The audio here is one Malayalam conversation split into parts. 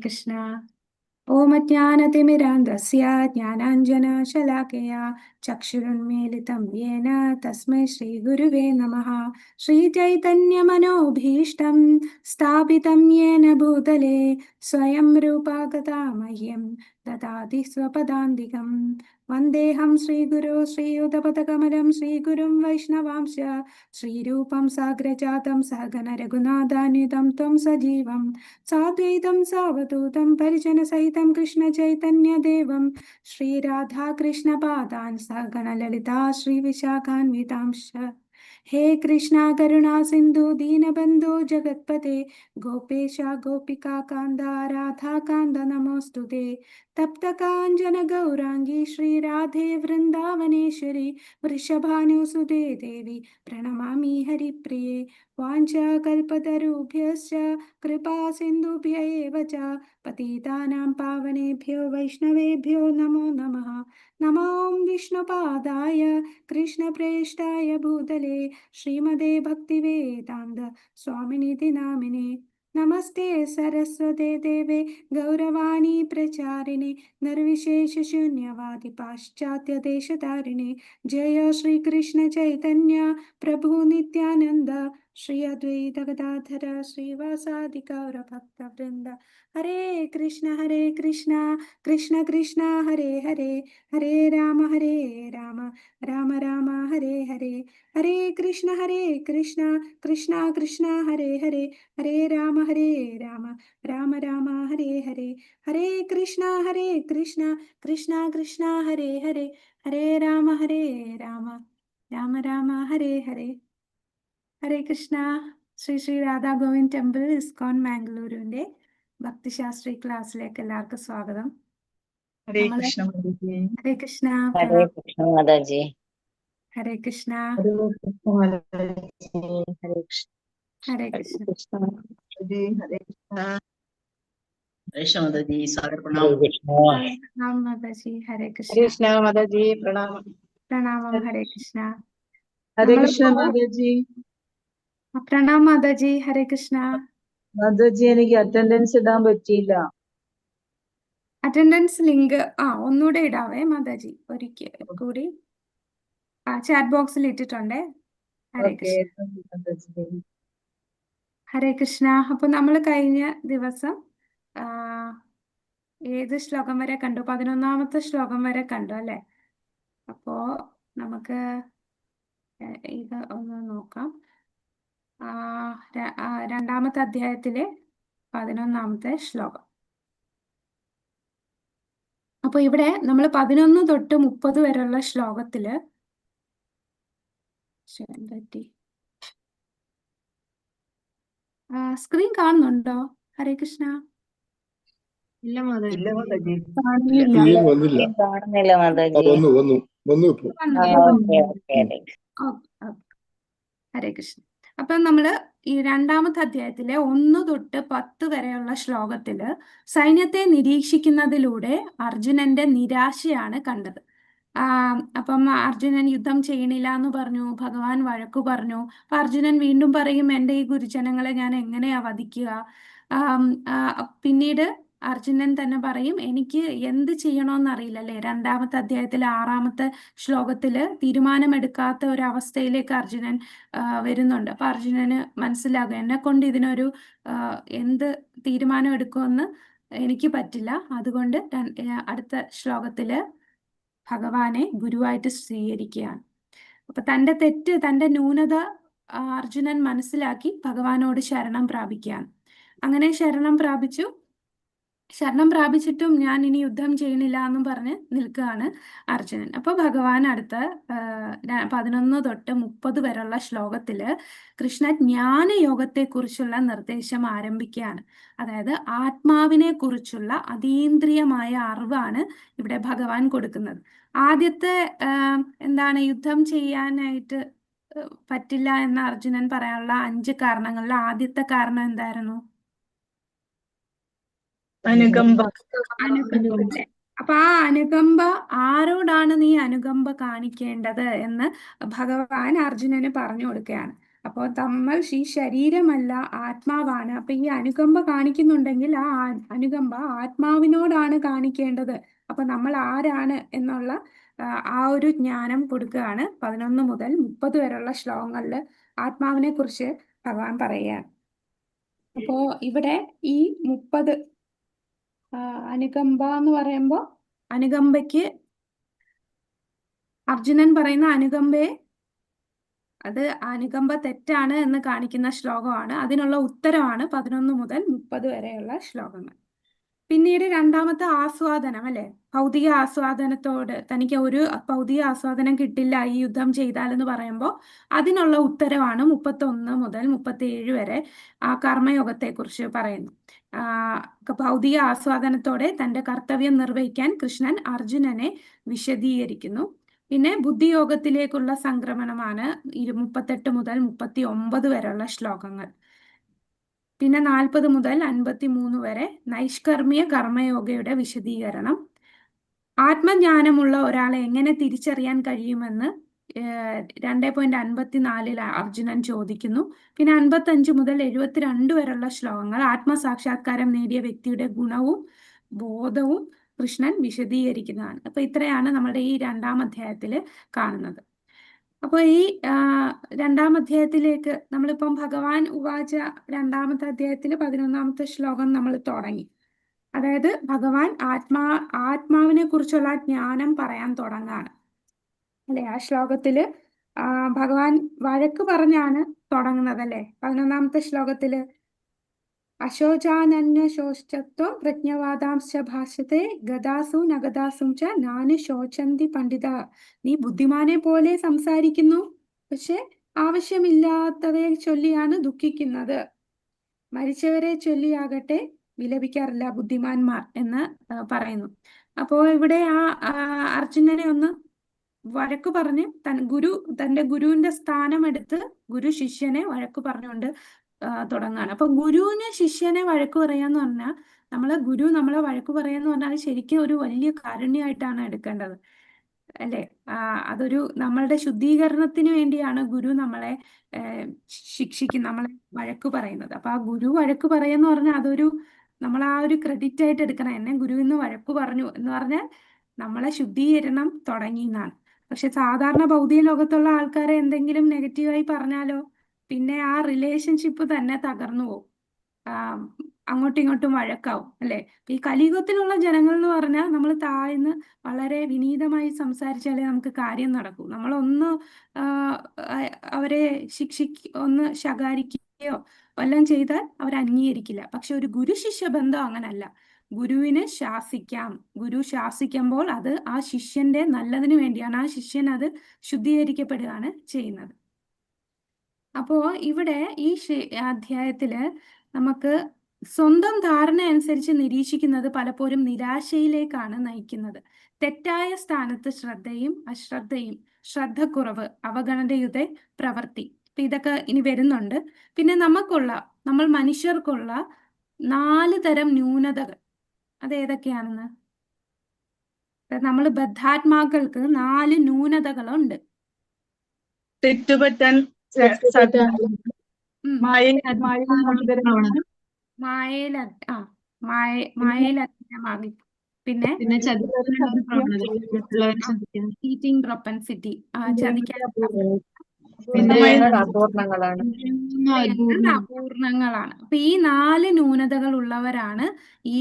കൃഷ്ണ. ഓമജ്ഞാനതിമിരാന്ധസ്യ ജ്ഞാനാഞ്ജനശലാകയാ ചക്ഷുരുന്മീലിതം യേന തസ്മൈ ശ്രീഗുരുവേ നമഃ. ശ്രീചൈതന്യമനോഭീഷ്ടം സ്ഥാപിതം യേന ഭൂതലേ സ്വയം രൂപാ ഗതാ മഹ്യം ദദാതി സ്വപദാന്തികം. വന്ദേഹം ശ്രീഗുരോ ശ്രീയുതപദകമലം ശ്രീഗുരും വൈഷ്ണവാംശ ശ്രീരൂപം സാഗ്രജാതം സഹഗണ രഘുനാഥാന്വിതം ത്വം സജീവം സാദ്വൈതം സാവധൂതം പരിജനസഹിതം കൃഷ്ണ ചൈതന്യദേവം ശ്രീരാധാകൃഷ്ണപാദാൻ സഹഗണ ലളിതാ ശ്രീവിശാഖാന്വിതാംശ. ഹേ കൃഷ്ണ കരുണാ സിന്ധു ദീനബന്ധു ജഗത്പതേ ഗോപേശ ഗോപികാ കാന്ത രാധാകാന്ത നമോസ്തുതേ. തപ്തകാഞ്ചന ഗൗരാംഗി ശ്രീരാധേ വൃന്ദാവനേശ്വരി വൃഷഭാനുസുതേ ദേവി പ്രണമാമി ഹരിപ്രിയേ. വാഞ്ചാകൽപതരുഭ്യശ്ച കൃപാ സിന്ധുഭ്യ ഏവ ച പതിതാനാം പാവനേഭ്യോ വൈഷ്ണവേഭ്യോ നമോ നമഃ. നമോ വിഷ്ണുപാദായ കൃഷ്ണപ്രേഷ്ഠായ ഭൂതലേ ശ്രീമതേ ഭക്തിവേദാന്ത സ്വാമിനിധി നാമിനേ. നമസ്തേ സരസ്വതേ ദേവേ ഗൗരവാണി പ്രചാരിണേ നിർവിശേഷ ശൂന്യവാദി പാശ്ചാത്യ ദേശധാരിണേ. ജയ ശ്രീകൃഷ്ണ ചൈതന്യ പ്രഭു നിത്യാനന്ദ ശ്രീ അദ്വൈത ഗദാധര ശ്രീവാസാദി ഗൗരഭക്തവൃന്ദ. ഹരേ കൃഷ്ണ കൃഷ്ണ കൃഷ്ണ ഹരേ ഹരേ ഹരേ രാമ രാമ രാമ ഹരേ ഹരേ. ഹരേ കൃഷ്ണ കൃഷ്ണ കൃഷ്ണ ഹരേ ഹരേ ഹരേ രാമ രാമ രാമ ഹരേ ഹരേ. ഹരേ കൃഷ്ണ കൃഷ്ണ കൃഷ്ണ ഹരേ ഹരേ ഹരേ രാമ രാമ രാമ ഹരേ ഹരേ. ഹരേ കൃഷ്ണ. ശ്രീ ശ്രീ രാധാ ഗോവിന്ദ് ടെമ്പിൾ ഇസ്കോൺ മാംഗ്ലൂരുവിന്റെ ഭക്തിശാസ്ത്രി ക്ലാസ്സിലേക്ക് എല്ലാവർക്കും സ്വാഗതം. ഹരേ കൃഷ്ണ മാതാജി. ഹരേ കൃഷ്ണ. ഹരേ കൃഷ്ണ മാതാജി. ഹരേ കൃഷ്ണ. ഹരേ കൃഷ്ണ മാതാജി. ഹരേ കൃഷ്ണ. ഹരേ കൃഷ്ണ. ഹരേ കൃഷ്ണ. കൃഷ്ണ മാതാജി സാഗർ ഹരേ പ്രണാം. കൃഷ്ണ. പ്രണാം മാതാജി. ഹരേ കൃഷ്ണ. ഹരേ കൃഷ്ണ മാതാജി. പ്രണാമം. പ്രണാമം. ഹരേ കൃഷ്ണ. ഹരേ കൃഷ്ണ മാതാജി. പ്രണാം മാതാജി. ഹരേ കൃഷ്ണ. മാതാജി എനിക്ക് അറ്റൻഡൻസ് ഇടാൻ പറ്റിയില്ല. അറ്റൻഡൻസ് ലിങ്ക് ഒന്നുകൂടെ ഇടാവേ മാതാജി, ഒരിക്കൽ കൂടി ചാറ്റ് ബോക്സിൽ ഇട്ടിട്ടുണ്ടേ. ഹരേ കൃഷ്ണ. ഹരേ കൃഷ്ണ. അപ്പൊ നമ്മൾ കഴിഞ്ഞ ദിവസം ഏത് ശ്ലോകം വരെ കണ്ടു? 11ാമത്തെ ശ്ലോകം വരെ കണ്ടു അല്ലെ? അപ്പോ നമുക്ക് ഇത് ഒന്ന് നോക്കാം. രണ്ടാമത്തെ അധ്യായത്തിലെ 11ാമത്തെ ശ്ലോകം. അപ്പൊ ഇവിടെ നമ്മൾ 11 തൊട്ട് 30 വരെയുള്ള ശ്ലോകത്തില് സ്ക്രീൻ കാണുന്നുണ്ടോ? ഹരേ കൃഷ്ണ. ഇല്ല മാതാജി. കാണുന്നില്ല മാതാജി. ഹരേ കൃഷ്ണ. അപ്പൊ നമ്മള് ഈ രണ്ടാമത്തെ അധ്യായത്തിലെ 1 തൊട്ട് 10 വരെയുള്ള ശ്ലോകത്തില് സൈന്യത്തെ നിരീക്ഷിക്കുന്നതിലൂടെ അർജുനന്റെ നിരാശയാണ് കണ്ടത്. അപ്പം അർജുനൻ യുദ്ധം ചെയ്യണില്ല എന്ന് പറഞ്ഞു, ഭഗവാൻ വഴക്കു പറഞ്ഞു. അപ്പൊ അർജുനൻ വീണ്ടും പറയും, എൻ്റെ ഈ ഗുരുജനങ്ങളെ ഞാൻ എങ്ങനെയാ വധിക്കുക? പിന്നീട് അർജുനൻ തന്നെ പറയും, എനിക്ക് എന്ത് ചെയ്യണമെന്ന് അറിയില്ലല്ലേ. രണ്ടാമത്തെ അധ്യായത്തിലെ 6ാമത്തെ ശ്ലോകത്തില് തീരുമാനമെടുക്കാത്ത ഒരു അവസ്ഥയിലേക്ക് അർജുനൻ വരുന്നുണ്ട്. അപ്പൊ അർജുനന് മനസ്സിലാകും, എന്നെ കൊണ്ട് ഇതിനൊരു എന്ത് തീരുമാനം എടുക്കുമെന്ന് എനിക്ക് പറ്റില്ല. അതുകൊണ്ട് അടുത്ത ശ്ലോകത്തില് ഭഗവാനെ ഗുരുവായിട്ട് സ്വീകരിക്കുകയാണ്. അപ്പൊ തൻ്റെ തെറ്റ്, തൻ്റെ ന്യൂനത അർജുനൻ മനസ്സിലാക്കി ഭഗവാനോട് ശരണം പ്രാപിക്കുകയാണ്. അങ്ങനെ ശരണം പ്രാപിച്ചിട്ടും ഞാൻ ഇനി യുദ്ധം ചെയ്യണില്ല എന്നും പറഞ്ഞ് നിൽക്കുകയാണ് അർജുനൻ. അപ്പൊ ഭഗവാൻ അടുത്ത 11 തൊട്ട് 30 വരെയുള്ള ശ്ലോകത്തില് കൃഷ്ണ ജ്ഞാനയോഗത്തെ കുറിച്ചുള്ള നിർദ്ദേശം ആരംഭിക്കുകയാണ്. അതായത് ആത്മാവിനെ കുറിച്ചുള്ള അതീന്ദ്രിയമായ അറിവാണ് ഇവിടെ ഭഗവാൻ കൊടുക്കുന്നത്. ആദ്യത്തെ എന്താണ്, യുദ്ധം ചെയ്യാനായിട്ട് പറ്റില്ല എന്ന അർജുനൻ പറയാനുള്ള 5 കാരണങ്ങളിൽ ആദ്യത്തെ കാരണം എന്തായിരുന്നു? അനുകമ്പ. അപ്പൊ ആ അനുകമ്പ, ആരോടാണ് നീ അനുകമ്പ കാണിക്കേണ്ടത് എന്ന് ഭഗവാൻ അർജുനന് പറഞ്ഞു കൊടുക്കുകയാണ്. അപ്പോൾ നമ്മൾ ഈ ശരീരമല്ല ആത്മാവാണ്. അപ്പൊ ഈ അനുകമ്പ കാണിക്കുന്നുണ്ടെങ്കിൽ ആ അനുകമ്പ ആത്മാവിനോടാണ് കാണിക്കേണ്ടത്. അപ്പൊ നമ്മൾ ആരാണ് എന്നുള്ള ആ ഒരു ജ്ഞാനം കൊടുക്കുകയാണ് 11 മുതൽ 30 വരെയുള്ള ശ്ലോകങ്ങളിൽ ആത്മാവിനെ കുറിച്ച് ഭഗവാൻ പറയുകയാണ്. അപ്പോ ഇവിടെ ഈ 30 അനുകമ്പ എന്ന് പറയുമ്പോൾ അനുകമ്പയ്ക്ക് അർജുനൻ പറയുന്ന അനുകമ്പയെ അത് അനുകമ്പ തെറ്റാണ് എന്ന് കാണിക്കുന്ന ശ്ലോകമാണ്. അതിനുള്ള ഉത്തരമാണ് 11 മുതൽ 30 വരെയുള്ള ശ്ലോകങ്ങൾ. പിന്നീട് രണ്ടാമത്തെ ആസ്വാദനം അല്ലെ, ഭൗതിക ആസ്വാദനത്തോട് തനിക്ക് ഒരു ഭൗതിക ആസ്വാദനം കിട്ടില്ല ഈ യുദ്ധം ചെയ്താലെന്ന് പറയുമ്പോൾ അതിനുള്ള ഉത്തരവാണ് 31 മുതൽ 37 വരെ ആ കർമ്മയോഗത്തെ കുറിച്ച് പറയുന്നു. ഭൗതിക ആസ്വാദനത്തോടെ തന്റെ കർത്തവ്യം നിർവഹിക്കാൻ കൃഷ്ണൻ അർജുനനെ വിശദീകരിക്കുന്നു. പിന്നെ ബുദ്ധിയോഗത്തിലേക്കുള്ള സംക്രമണമാണ് 38 മുതൽ 39 വരെയുള്ള ശ്ലോകങ്ങൾ. പിന്നെ 40 മുതൽ 53 വരെ നൈഷ്കർമ്മ്യ കർമ്മയോഗയുടെ വിശദീകരണം. ആത്മജ്ഞാനമുള്ള ഒരാളെ എങ്ങനെ തിരിച്ചറിയാൻ കഴിയുമെന്ന് 2.54 അർജുനൻ ചോദിക്കുന്നു. പിന്നെ 55 മുതൽ 72 വരെയുള്ള ശ്ലോകങ്ങൾ ആത്മസാക്ഷാത്കാരം നേടിയ വ്യക്തിയുടെ ഗുണവും ബോധവും കൃഷ്ണൻ വിശദീകരിക്കുന്നതാണ്. അപ്പൊ ഇത്രയാണ് നമ്മുടെ ഈ 2-ാം അധ്യായത്തിൽ കാണുന്നത്. അപ്പോൾ ഈ 2-ാം അധ്യായത്തിലേക്ക് നമ്മളിപ്പം ഭഗവാൻ ഉവാച 2-ാമത്തെ അധ്യായത്തിൽ 11-ാമത്തെ ശ്ലോകം നമ്മൾ തുടങ്ങി. അതായത് ഭഗവാൻ ആത്മാവിനെ കുറിച്ചുള്ള ജ്ഞാനം പറയാൻ തുടങ്ങാണ് അല്ലെ. ആ ശ്ലോകത്തില് ഭഗവാൻ വഴക്ക് പറഞ്ഞാണ് തുടങ്ങുന്നത് അല്ലെ. 11-ാമത്തെ ശ്ലോകത്തില് അശോചാനന്യശോചത്വം പ്രജ്ഞവാദാംശ ഭാഷ്യത്തെ ഗദാസു നഗദാസും ച നാന് ശോചന്തി പണ്ഡിത. നീ ബുദ്ധിമാനെ പോലെ സംസാരിക്കുന്നു, പക്ഷെ ആവശ്യമില്ലാത്തവയെ ചൊല്ലിയാണ് ദുഃഖിക്കുന്നത്. മരിച്ചവരെ ചൊല്ലിയാകട്ടെ വിലപിക്കാറില്ല ബുദ്ധിമാന്മാർ എന്ന് പറയുന്നു. അപ്പോ ഇവിടെ അർജുനനെ ഒന്ന് വഴക്ക് പറഞ്ഞ് തന്റെ ഗുരുവിന്റെ സ്ഥാനമെടുത്ത് ഗുരു ശിഷ്യനെ വഴക്ക് പറഞ്ഞുകൊണ്ട് തുടങ്ങാണ്. അപ്പൊ ഗുരുവിന് ശിഷ്യനെ വഴക്ക് പറയാന്ന് പറഞ്ഞാൽ ഗുരു നമ്മളെ വഴക്ക് പറയാന്ന് പറഞ്ഞാൽ ശരിക്കും ഒരു വലിയ കാരുണ്യമായിട്ടാണ് എടുക്കേണ്ടത് അല്ലെ. അതൊരു നമ്മളുടെ ശുദ്ധീകരണത്തിന് വേണ്ടിയാണ് ഗുരു നമ്മളെ ശിക്ഷിക്കും, നമ്മളെ വഴക്ക് പറയുന്നത്. അപ്പൊ ആ ഗുരു വഴക്ക് പറയാന്ന് പറഞ്ഞാൽ അതൊരു നമ്മൾ ആ ഒരു ക്രെഡിറ്റ് ആയിട്ട് എടുക്കണം. എന്നെ ഗുരു ഇന്ന് വഴക്ക് പറഞ്ഞു എന്ന് പറഞ്ഞാൽ നമ്മളെ ശുദ്ധീകരണം തുടങ്ങി എന്നാണ്. പക്ഷെ സാധാരണ ഭൗതിക ലോകത്തുള്ള ആൾക്കാരെ എന്തെങ്കിലും നെഗറ്റീവായി പറഞ്ഞാലോ പിന്നെ ആ റിലേഷൻഷിപ്പ് തന്നെ തകർന്നു പോകും, അങ്ങോട്ടും ഇങ്ങോട്ടും വഴക്കാവും അല്ലെ. ഈ കലിയുഗത്തിലുള്ള ജനങ്ങൾ എന്ന് പറഞ്ഞാൽ നമ്മൾ താഴ്ന്ന് വളരെ വിനീതമായി സംസാരിച്ചാലേ നമുക്ക് കാര്യം നടക്കൂ. നമ്മളൊന്ന് അവരെ ഒന്ന് ശകാരിക്കുകയോ വല്ലതും ചെയ്താൽ അവർ അംഗീകരിക്കില്ല. പക്ഷെ ഒരു ഗുരു ശിഷ്യ ബന്ധം അങ്ങനല്ല. ഗുരുവിനെ ശാസിക്കാം. ഗുരു ശാസിക്കുമ്പോൾ അത് ആ ശിഷ്യന്റെ നല്ലതിന് വേണ്ടിയാണ്. ആ ശിഷ്യൻ അത് ശുദ്ധീകരിക്കപ്പെടുകയാണ് ചെയ്യുന്നത്. അപ്പോ ഇവിടെ ഈ അധ്യായത്തില് നമുക്ക് സ്വന്തം ധാരണ അനുസരിച്ച് നിരീക്ഷിക്കുന്നത് പലപ്പോഴും നിരാശയിലേക്കാണ് നയിക്കുന്നത്. തെറ്റായ സ്ഥാനത്ത് ശ്രദ്ധയും അശ്രദ്ധയും, ശ്രദ്ധക്കുറവ്, അവഗണനയുടെ പ്രവൃത്തി, ഇപ്പൊ ഇതൊക്കെ ഇനി വരുന്നുണ്ട്. പിന്നെ നമ്മൾ മനുഷ്യർക്കുള്ള 4 തരം ന്യൂനതകൾ അതേതൊക്കെയാണെന്ന് നമ്മൾ ബദ്ധാത്മാക്കൾക്ക് 4 ന്യൂനതകളുണ്ട്. തെറ്റുപറ്റാൻ മായയിലമാകി, പിന്നെ ചീറ്റിംഗ് പ്രൊപ്പൻസിറ്റി, ചതിക്കാൻ, അപൂർണങ്ങളാണ്. അപ്പൊ ഈ 4 ന്യൂനതകൾ ഉള്ളവരാണ് ഈ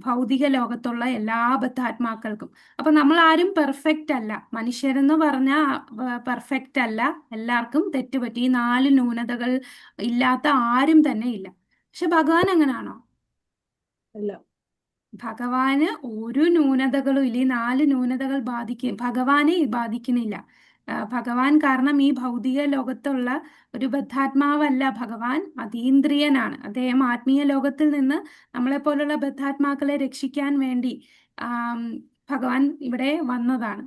ഭൗതിക ലോകത്തുള്ള എല്ലാ ബദ്ധാത്മാക്കൾക്കും. അപ്പൊ നമ്മൾ ആരും പെർഫെക്റ്റ് അല്ല. മനുഷ്യരെന്ന് പറഞ്ഞാൽ പെർഫെക്റ്റ് അല്ല. എല്ലാവർക്കും തെറ്റുപറ്റി. ഈ 4 ന്യൂനതകൾ ഇല്ലാത്ത ആരും തന്നെ ഇല്ല. പക്ഷെ ഭഗവാൻ അങ്ങനാണോ? അല്ല. ഭഗവാന് ഒരു ന്യൂനതകളും ഇല്ല. ഈ 4 ന്യൂനതകൾ ഭഗവാനെ ബാധിക്കുന്നില്ല. ഭഗവാൻ കാരണം ഈ ഭൗതിക ലോകത്തുള്ള ഒരു ബദ്ധാത്മാവല്ല. ഭഗവാൻ അതീന്ദ്രിയനാണ്. അദ്ദേഹം ആത്മീയ ലോകത്തിൽ നിന്ന് നമ്മളെപ്പോലുള്ള ബദ്ധാത്മാക്കളെ രക്ഷിക്കാൻ വേണ്ടി ഭഗവാൻ ഇവിടെ വന്നതാണ്.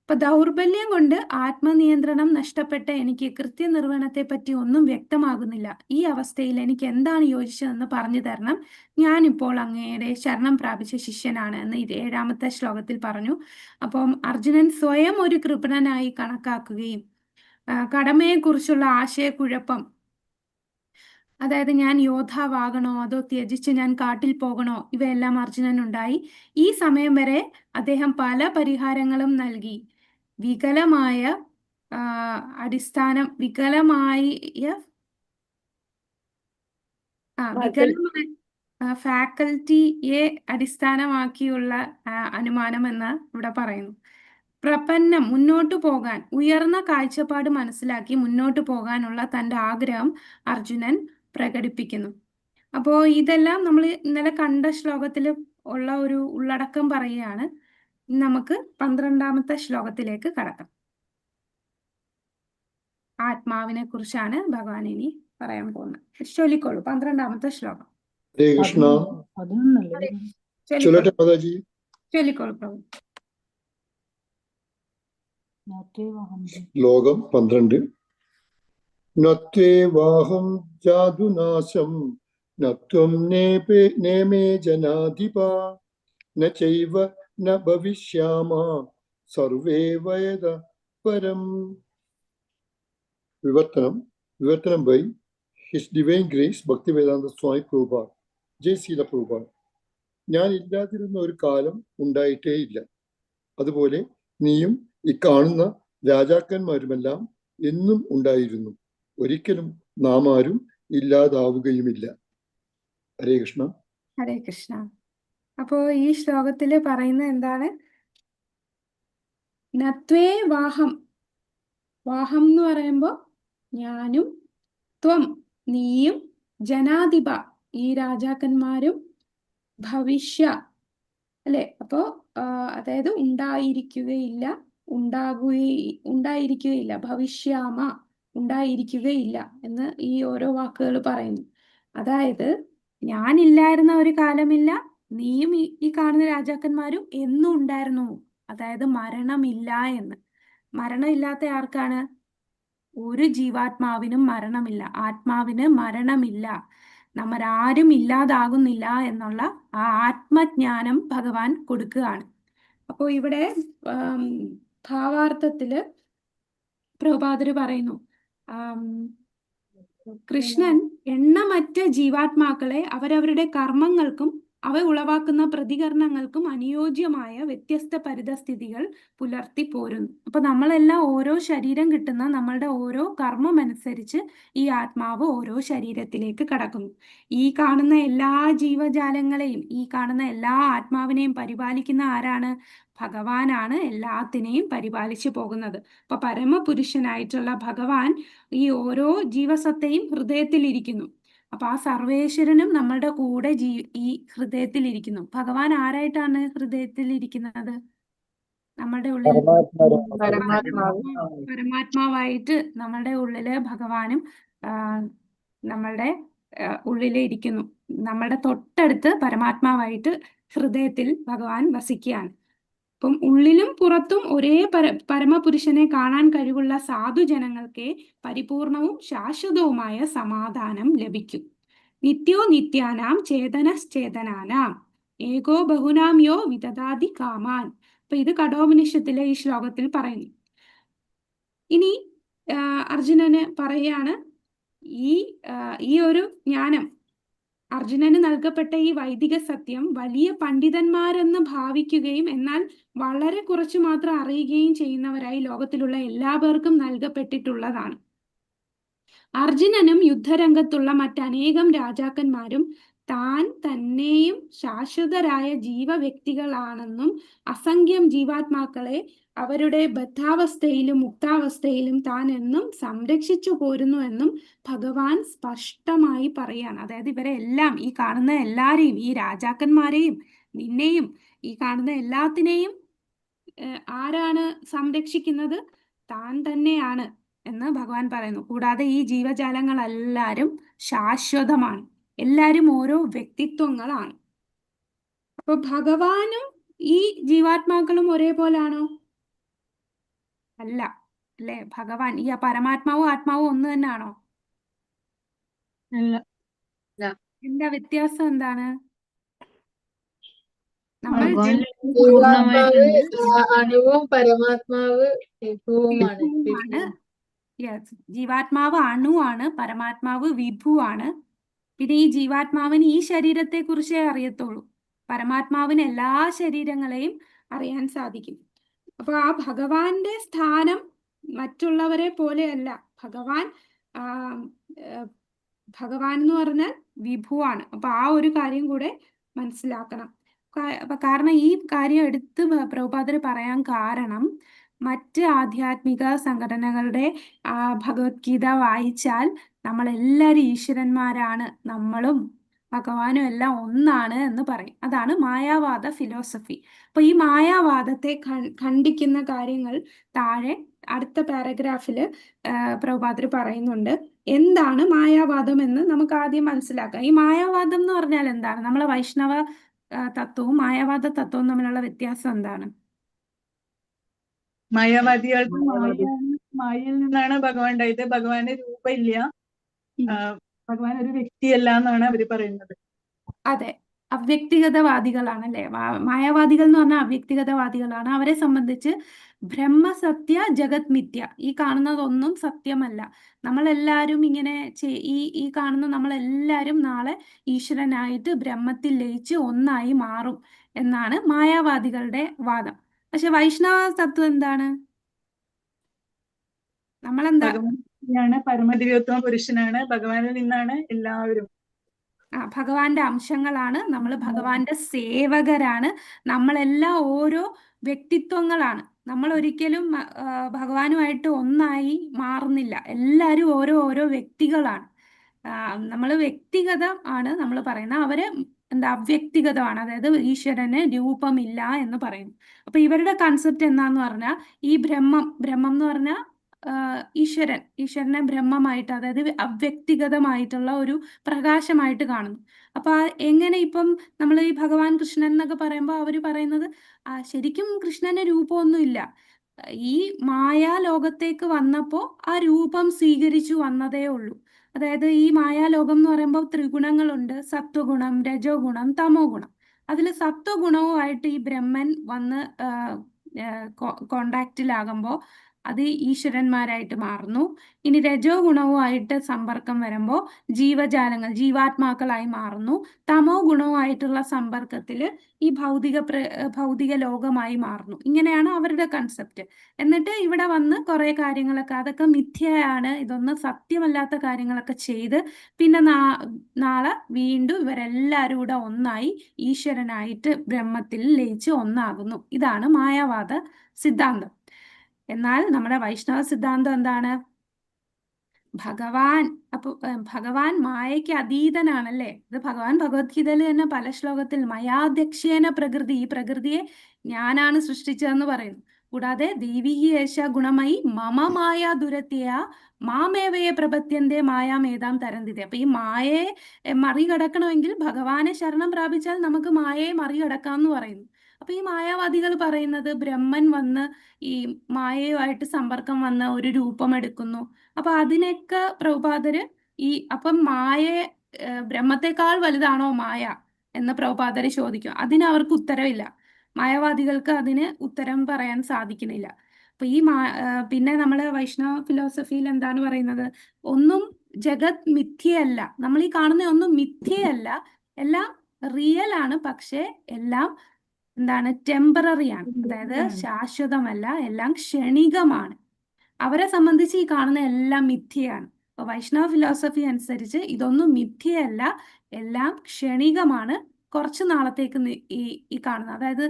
ഇപ്പൊ ദൗർബല്യം കൊണ്ട് ആത്മനിയന്ത്രണം നഷ്ടപ്പെട്ട എനിക്ക് കൃത്യനിർവഹണത്തെ പറ്റി ഒന്നും വ്യക്തമാകുന്നില്ല. ഈ അവസ്ഥയിൽ എനിക്ക് എന്താണ് യോജിച്ചതെന്ന് പറഞ്ഞു തരണം. ഞാനിപ്പോൾ അങ്ങയുടെ ശരണം പ്രാപിച്ച ശിഷ്യനാണ് എന്ന് 7-ാമത്തെ ശ്ലോകത്തിൽ പറഞ്ഞു. അപ്പം അർജുനൻ സ്വയം ഒരു കൃപണനായി കണക്കാക്കുകയും കടമയെക്കുറിച്ചുള്ള ആശയക്കുഴപ്പം, അതായത് ഞാൻ യോദ്ധാവാകണോ അതോ ത്യജിച്ച് ഞാൻ കാട്ടിൽ പോകണോ, ഇവയെല്ലാം അർജുനനുണ്ടായി. ഈ സമയം വരെ അദ്ദേഹം പല പരിഹാരങ്ങളും നൽകി. വികലമായ ഫാക്കൽറ്റിയെ അടിസ്ഥാനമാക്കിയുള്ള അനുമാനം എന്ന് ഇവിടെ പറയുന്നു. പ്രപന്നം, മുന്നോട്ടു പോകാൻ, ഉയർന്ന കാഴ്ചപ്പാട് മനസ്സിലാക്കി മുന്നോട്ടു പോകാനുള്ള തൻ്റെ ആഗ്രഹം അർജുനൻ പ്രകടിപ്പിക്കുന്നു. അപ്പോൾ ഇതെല്ലാം നമ്മൾ ഇന്നലെ കണ്ട ശ്ലോകത്തിൽ ഉള്ള ഒരു ഉള്ളടക്കം പറയുകയാണ്. നമുക്ക് 12ാമത്തെ ശ്ലോകത്തിലേക്ക് കടക്കാം. ആത്മാവിനെ കുറിച്ചാണ് ഭഗവാൻ ഇനി പറയാൻ പോകുന്നത്. ചൊല്ലിക്കോളൂ 12ാമത്തെ ശ്ലോകം. ഹരേ കൃഷ്ണ. ചൊല്ലട്ടെ മാതാജി? ചൊല്ലിക്കോളൂ പ്രഭു. ശ്ലോകം 12. നത്വേവാഹം ജാതുനാശം നത്വം നേമേ ജനാധിപ ന ചൈവ ന ഭവിഷ്യാമ സർവേ വയദ പരം. വിവർത്തനം by his divine grace Bhaktivedanta Swami Prabhupad. ജയ് ശീല പ്രഭുപാദ്. ഞാൻ ഇല്ലാതിരുന്ന ഒരു കാലം ഉണ്ടായിട്ടേ ഇല്ല. അതുപോലെ നീയും ഈ കാണുന്ന രാജാക്കന്മാരുമെല്ലാം എന്നും ഉണ്ടായിരുന്നു. ഒരിക്കലും നാം ആരും ഇല്ലാതാവുകയുമില്ല. ഹരേ കൃഷ്ണ. ഹരേ കൃഷ്ണ. അപ്പോ ഈ ശ്ലോകത്തിൽ പറയുന്നത് എന്താണ്? നത്വേ വാഹം. വാഹം എന്ന് പറയുമ്പോൾ ഞാനും, ത്വം നീയും, ജനാധിപ ഈ രാജാക്കന്മാരും, ഭവിഷ്യ അല്ലെ. അപ്പോ അതായത് ഉണ്ടായിരിക്കുകയില്ല, ഉണ്ടായിരിക്കുകയില്ല, ഭവിഷ്യാമ ഉണ്ടായിരിക്കുകയില്ല എന്ന് ഈ ഓരോ വാക്കുകൾ പറയുന്നു. അതായത് ഞാനില്ലായിരുന്ന ഒരു കാലമില്ല, നീയും ഈ കാണുന്ന രാജാക്കന്മാരും എന്നും ഉണ്ടായിരുന്നു. അതായത് മരണമില്ല എന്ന്. മരണമില്ലാത്ത ആർക്കാണ്? ഒരു ജീവാത്മാവിനും മരണമില്ല. ആത്മാവിന് മരണമില്ല. നമ്മൾ ആരും ഇല്ലാതാകുന്നില്ല എന്നുള്ള ആ ആത്മജ്ഞാനം ഭഗവാൻ കൊടുക്കുകയാണ്. അപ്പോൾ ഇവിടെ ഭാവാർത്ഥത്തില് പ്രഭുപാദര് പറയുന്നു, കൃഷ്ണൻ എണ്ണമറ്റ ജീവാത്മാക്കളെ അവരവരുടെ കർമ്മങ്ങൾക്കും അവ ഉളവാക്കുന്ന പ്രതികരണങ്ങൾക്കും അനുയോജ്യമായ വ്യത്യസ്ത പരിതസ്ഥിതികൾ പുലർത്തി പോരുന്നു. അപ്പൊ നമ്മളെല്ലാം ഓരോ ശരീരം കിട്ടുന്ന നമ്മളുടെ ഓരോ കർമ്മം അനുസരിച്ച് ഈ ആത്മാവ് ഓരോ ശരീരത്തിലേക്ക് കടക്കുന്നു. ഈ കാണുന്ന എല്ലാ ജീവജാലങ്ങളെയും, ഈ കാണുന്ന എല്ലാ ആത്മാവിനെയും പരിപാലിക്കുന്ന ആരാണ്? ഭഗവാനാണ് എല്ലാത്തിനെയും പരിപാലിച്ചു പോകുന്നത്. അപ്പൊ പരമപുരുഷനായിട്ടുള്ള ഭഗവാൻ ഈ ഓരോ ജീവസത്തെയും ഹൃദയത്തിലിരിക്കുന്നു. അപ്പൊ ആ സർവേശ്വരനും നമ്മളുടെ കൂടെ ഈ ഹൃദയത്തിലിരിക്കുന്നു. ഭഗവാൻ ആരായിട്ടാണ് ഹൃദയത്തിലിരിക്കുന്നത്? നമ്മളുടെ ഉള്ളിൽ പരമാത്മാവായിട്ട് നമ്മളുടെ ഉള്ളില് ഭഗവാനും നമ്മളുടെ ഉള്ളില് ഇരിക്കുന്നു. നമ്മളുടെ തൊട്ടടുത്ത് പരമാത്മാവായിട്ട് ഹൃദയത്തിൽ ഭഗവാൻ വസിക്കുകയാണ്. അപ്പം ഉള്ളിലും പുറത്തും ഒരേ പരമപുരുഷനെ കാണാൻ കഴിവുള്ള സാധുജനങ്ങൾക്ക് പരിപൂർണവും ശാശ്വതവുമായ സമാധാനം ലഭിക്കും. നിത്യോ നിത്യാനാം ചേതനശ്ചേതനാനാം ഏകോ ബഹുനാം യോ വിദദാതി കാമാൻ. അപ്പൊ ഇത് കഠോപനിഷത്തിലെ ഈ ശ്ലോകത്തിൽ പറയുന്നു. ഇനി അർജുനന് പറയാണ്, ഈ ഒരു ജ്ഞാനം, അർജുനന് നൽകപ്പെട്ട ഈ വൈദിക സത്യം വലിയ പണ്ഡിതന്മാരെന്ന് ഭാവിക്കുകയും എന്നാൽ വളരെ കുറച്ചു മാത്രം അറിയുകയും ചെയ്യുന്നവരായി ലോകത്തിലുള്ള എല്ലാവർക്കും നൽകപ്പെട്ടിട്ടുള്ളതാണ്. അർജുനനും യുദ്ധരംഗത്തുള്ള മറ്റനേകം രാജാക്കന്മാരും താൻ തന്നെയും ശാശ്വതരായ ജീവവ്യക്തികളാണെന്നും അസംഖ്യം ജീവാത്മാക്കളെ അവരുടെ ബദ്ധാവസ്ഥയിലും മുക്താവസ്ഥയിലും താൻ എന്നും സംരക്ഷിച്ചു പോരുന്നു എന്നും ഭഗവാൻ സ്പഷ്ടമായി പറയാണ്. അതായത് ഇവരെ എല്ലാം, ഈ കാണുന്ന എല്ലാരെയും, ഈ രാജാക്കന്മാരെയും നിന്നെയും ഈ കാണുന്ന എല്ലാത്തിനെയും ആരാണ് സംരക്ഷിക്കുന്നത്? താൻ തന്നെയാണ് എന്ന് ഭഗവാൻ പറയുന്നു. കൂടാതെ ഈ ജീവജാലങ്ങളെല്ലാവരും ശാശ്വതമാണ്. എല്ലാവരും ഓരോ വ്യക്തിത്വങ്ങളാണ്. അപ്പൊ ഭഗവാനും ഈ ജീവാത്മാക്കളും ഒരേപോലാണോ? അല്ല, അല്ലെ? ഭഗവാൻ, ഈ പരമാത്മാവും ആത്മാവും ഒന്ന് തന്നെയാണോ? എന്താ വ്യത്യാസം? എന്താണ്? നമ്മൾ അണുവും പരമാത്മാവ് വിഭവമാണ്. യെസ്, ജീവാത്മാവ് അണുവാണ്, പരമാത്മാവ് വിഭുവാണ്. പിന്നെ ഈ ജീവാത്മാവിന് ഈ ശരീരത്തെ കുറിച്ചേ അറിയത്തുള്ളൂ. പരമാത്മാവിന് എല്ലാ ശരീരങ്ങളെയും അറിയാൻ സാധിക്കും. അപ്പൊ ആ ഭഗവാന്റെ സ്ഥാനം മറ്റുള്ളവരെ പോലെയല്ല. ഭഗവാൻ ആ, ഭഗവാൻ എന്ന് പറഞ്ഞാൽ വിഭുവാണ്. അപ്പൊ ആ ഒരു കാര്യം കൂടെ മനസ്സിലാക്കണം. അപ്പൊ കാരണം ഈ കാര്യം എടുത്ത് പ്രഭുപാദർ പറയാൻ കാരണം, മറ്റ് ആധ്യാത്മിക സംഘടനകളുടെ ഭഗവത്ഗീത വായിച്ചാൽ നമ്മളെല്ലാവരും ഈശ്വരന്മാരാണ്, നമ്മളും ഭഗവാനും എല്ലാം ഒന്നാണ് എന്ന് പറയും. അതാണ് മായാവാദ ഫിലോസഫി. അപ്പൊ ഈ മായാവാദത്തെ ഖണ്ഡിക്കുന്ന കാര്യങ്ങൾ താഴെ അടുത്ത പാരഗ്രാഫില് പ്രഭുപാദർ പറയുന്നുണ്ട്. എന്താണ് മായാവാദം എന്ന് നമുക്ക് ആദ്യം മനസ്സിലാക്കാം. ഈ മായാവാദം എന്ന് പറഞ്ഞാൽ എന്താണ്? നമ്മളെ വൈഷ്ണവ തത്വവും മായാവാദ തത്വവും തമ്മിലുള്ള വ്യത്യാസം എന്താണ്? മായാവാദികൾക്ക് മായയിൽ നിന്നാണ് ഭഗവാൻ ഉണ്ടായത്. ഭഗവാന് രൂപമില്ല, ഭഗവാൻ ഒരു വ്യക്തിയല്ല എന്നാണ് അവര് പറയുന്നത്. അതെ, അവ്യക്തിഗതവാദികളാണല്ലേ. മായാവാദികൾ എന്ന് പറഞ്ഞാൽ അവ്യക്തിഗതവാദികളാണ്. അവരെ സംബന്ധിച്ച് ബ്രഹ്മസത്യ ജഗത് മിഥ്യ, ഈ കാണുന്നതൊന്നും സത്യമല്ല. നമ്മളെല്ലാവരും ഇങ്ങനെ ഈ കാണുന്ന നമ്മളെല്ലാവരും നാളെ ഈശ്വരനായിട്ട് ബ്രഹ്മത്തിൽ ലയിച്ച് ഒന്നായി മാറും എന്നാണ് മായാവാദികളുടെ വാദം. പക്ഷെ വൈഷ്ണവ തത്വം എന്താണ്? നമ്മളെന്താ? ഭഗവാൻ പരമദിവ്യോത്തമ പുരുഷനാണ്, ഭഗവാനിൽ നിന്നാണ് എല്ലാവരും. ഭഗവാന്റെ അംശങ്ങളാണ് നമ്മൾ, ഭഗവാന്റെ സേവകരാണ് നമ്മളെല്ലാം. ഓരോ വ്യക്തിത്വങ്ങളാണ്. നമ്മൾ ഒരിക്കലും ഭഗവാനുമായിട്ട് ഒന്നായി മാറുന്നില്ല. എല്ലാവരും ഓരോ ഓരോ വ്യക്തികളാണ്. നമ്മൾ വ്യക്തിഗതം ആണ് നമ്മൾ പറയുന്നത്, അവര് അവ്യക്തിഗതമാണ്. അതായത് ഈശ്വരന് രൂപമില്ല എന്ന് പറയുന്നു. അപ്പൊ ഇവരുടെ കൺസെപ്റ്റ് എന്താന്ന് പറഞ്ഞാൽ, ഈ ബ്രഹ്മം എന്ന് പറഞ്ഞാൽ ഈശ്വരനെ ബ്രഹ്മമായിട്ട്, അതായത് അവ്യക്തിഗതമായിട്ടുള്ള ഒരു പ്രകാശമായിട്ട് കാണുന്നു. അപ്പൊ എങ്ങനെ ഇപ്പം നമ്മൾ ഈ ഭഗവാൻ കൃഷ്ണൻ എന്നൊക്കെ പറയുമ്പോൾ അവര് പറയുന്നത് ശരിക്കും കൃഷ്ണന് രൂപമൊന്നുമില്ല. ഈ മായാലോകത്തേക്ക് വന്നപ്പോൾ ആ രൂപം സ്വീകരിച്ചു വന്നതേ ഉള്ളൂ. അതായത് ഈ മായാലോകം എന്ന് പറയുമ്പോൾ ത്രിഗുണങ്ങളുണ്ട്: സത്വഗുണം, രജോ ഗുണം, തമോ ഗുണം. അതിൽ സത്വഗുണവുമായിട്ട് ഈ ബ്രഹ്മൻ വന്ന് കോണ്ടാക്റ്റിലാകുമ്പോൾ അത് ഈശ്വരന്മാരായിട്ട് മാറുന്നു. ഇനി രജോ ഗുണവുമായിട്ട് സമ്പർക്കം വരുമ്പോൾ ജീവജാലങ്ങൾ, ജീവാത്മാക്കളായി മാറുന്നു. തമോ ഗുണവുമായിട്ടുള്ള സമ്പർക്കത്തിൽ ഈ ഭൗതിക ലോകമായി മാറുന്നു. ഇങ്ങനെയാണ് അവരുടെ കൺസെപ്റ്റ്. എന്നിട്ട് ഇവിടെ വന്ന് കുറെ കാര്യങ്ങളൊക്കെ, അതൊക്കെ മിഥ്യയാണ്, ഇതൊന്നും സത്യമല്ലാത്ത കാര്യങ്ങളൊക്കെ ചെയ്ത് പിന്നെ നാളെ വീണ്ടും ഇവരെല്ലാവരും കൂടെ ഒന്നായി ഈശ്വരനായിട്ട് ബ്രഹ്മത്തിൽ ലയിച്ച് ഒന്നാകുന്നു. ഇതാണ് മായാവാദ സിദ്ധാന്തം. എന്നാൽ നമ്മുടെ വൈഷ്ണവ സിദ്ധാന്തം എന്താണ്? ഭഗവാൻ മായയ്ക്ക് അതീതനാണല്ലേ. ഇത് ഭഗവാൻ ഭഗവത്ഗീതയിൽ തന്നെ പല ശ്ലോകത്തിൽ മയാധ്യക്ഷേന പ്രകൃതി, ഈ പ്രകൃതിയെ ഞാനാണ് സൃഷ്ടിച്ചതെന്ന് പറയുന്നു. കൂടാതെ ദൈവീഹി ഏഷ ഗുണമയി മമ മായ ദുരത്യ മാമേവയെ പ്രപത്യന്തേ മായാമേതാം തരന്തിതെ. അപ്പൊ ഈ മായയെ മറികടക്കണമെങ്കിൽ ഭഗവാനെ ശരണം പ്രാപിച്ചാൽ നമുക്ക് മായയെ മറികടക്കാമെന്ന് പറയുന്നു. അപ്പൊ ഈ മായാവാദികൾ പറയുന്നത് ബ്രഹ്മൻ വന്ന് ഈ മായയുമായിട്ട് സമ്പർക്കം വന്ന് ഒരു രൂപം എടുക്കുന്നു. അപ്പൊ അതിനൊക്കെ പ്രഭുപാദര് അപ്പം ബ്രഹ്മത്തെക്കാൾ വലുതാണോ മായ എന്ന് പ്രഭുപാദര് ചോദിക്കും. അതിന് അവർക്ക് ഉത്തരവില്ല. മായാവാദികൾക്ക് അതിന് ഉത്തരം പറയാൻ സാധിക്കുന്നില്ല. അപ്പൊ പിന്നെ നമ്മള് വൈഷ്ണവ ഫിലോസഫിയിൽ എന്താണ് പറയുന്നത്? ഒന്നും ജഗത് മിഥ്യയല്ല. നമ്മൾ ഈ കാണുന്ന ഒന്നും മിഥ്യയല്ല, എല്ലാം റിയൽ ആണ്. പക്ഷെ എല്ലാം ടെമ്പററി ആണ്, അതായത് ശാശ്വതമല്ല, എല്ലാം ക്ഷണികമാണ്. അവരെ സംബന്ധിച്ച് ഈ കാണുന്ന എല്ലാം മിഥ്യയാണ്. അപ്പൊ വൈഷ്ണവ ഫിലോസഫി അനുസരിച്ച് ഇതൊന്നും മിഥ്യയല്ല, എല്ലാം ക്ഷണികമാണ്, കുറച്ചു നാളത്തേക്ക് ഈ കാണുന്നത്. അതായത്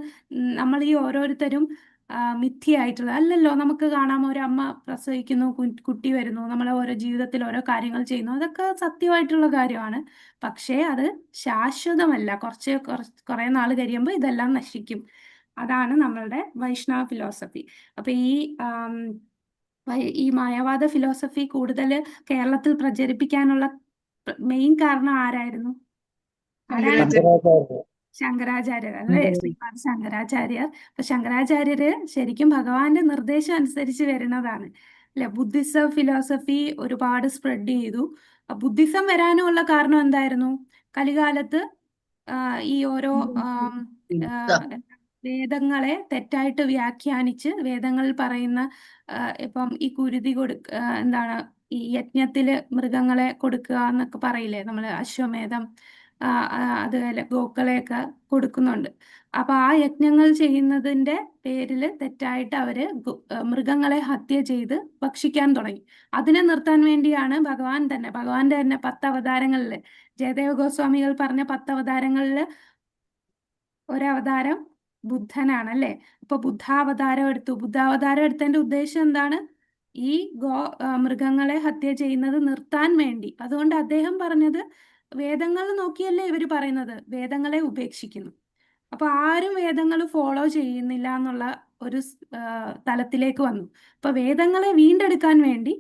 നമ്മൾ ഈ ഓരോരുത്തരും മിഥ്യയായിട്ടുള്ള അല്ലല്ലോ. നമുക്ക് കാണാം, ഒരു അമ്മ പ്രസവിക്കുന്നു, കുട്ടി വരുന്നു, നമ്മളെ ഓരോ ജീവിതത്തിൽ ഓരോ കാര്യങ്ങൾ ചെയ്യുന്നു, അതൊക്കെ സത്യമായിട്ടുള്ള കാര്യമാണ്. പക്ഷേ അത് ശാശ്വതമല്ല. കുറെ നാൾ കഴിയുമ്പോൾ ഇതെല്ലാം നശിക്കും. അതാണ് നമ്മളുടെ വൈഷ്ണവ ഫിലോസഫി. അപ്പൊ ഈ മായാവാദ ഫിലോസഫി കൂടുതൽ കേരളത്തിൽ പ്രചരിപ്പിക്കാനുള്ള മെയിൻ കാരണം ആരായിരുന്നു? ശങ്കരാചാര്യർ അല്ലേ, ശ്രീപാദ് ശങ്കരാചാര്യർ. അപ്പൊ ശങ്കരാചാര്യര് ശരിക്കും ഭഗവാന്റെ നിർദ്ദേശം അനുസരിച്ച് വരുന്നതാണ് അല്ലെ. ബുദ്ധിസം ഫിലോസഫി ഒരുപാട് സ്പ്രെഡ് ചെയ്തു. ബുദ്ധിസം വരാനുള്ള കാരണം എന്തായിരുന്നു? കലികാലത്ത് ഈ ഓരോ വേദങ്ങളെ തെറ്റായിട്ട് വ്യാഖ്യാനിച്ച് വേദങ്ങളിൽ പറയുന്ന ഇപ്പം ഈ കുരുതി എന്താണ് ഈ യജ്ഞത്തില് മൃഗങ്ങളെ കൊടുക്കുക എന്നൊക്കെ പറയില്ലേ നമ്മള് അശ്വമേധം അതുപോലെ ഗോക്കളെയൊക്കെ കൊടുക്കുന്നുണ്ട്. അപ്പൊ ആ യജ്ഞങ്ങൾ ചെയ്യുന്നതിന്റെ പേരിൽ തെറ്റായിട്ട് അവര് മൃഗങ്ങളെ ഹത്യ ചെയ്ത് ഭക്ഷിക്കാൻ തുടങ്ങി. അതിനെ നിർത്താൻ വേണ്ടിയാണ് ഭഗവാന്റെ തന്നെ 10 അവതാരങ്ങളില് ജയദേവ ഗോസ്വാമികൾ പറഞ്ഞ 10 അവതാരങ്ങളില് ഒരവതാരം ബുദ്ധനാണല്ലേ. അപ്പൊ ബുദ്ധാവതാരം എടുത്തതിന്റെ ഉദ്ദേശം എന്താണ്? ഈ മൃഗങ്ങളെ ഹത്യ ചെയ്യുന്നത് നിർത്താൻ വേണ്ടി. അതുകൊണ്ട് അദ്ദേഹം പറഞ്ഞത് വേദങ്ങൾ നോക്കിയല്ലേ ഇവര് പറയുന്നത്, വേദങ്ങളെ ഉപേക്ഷിക്കുന്നു. അപ്പൊ ആരും വേദങ്ങൾ ഫോളോ ചെയ്യുന്നില്ല എന്നുള്ള ഒരു തലത്തിലേക്ക് വന്നു. അപ്പൊ വേദങ്ങളെ വീണ്ടെടുക്കാൻ വേണ്ടി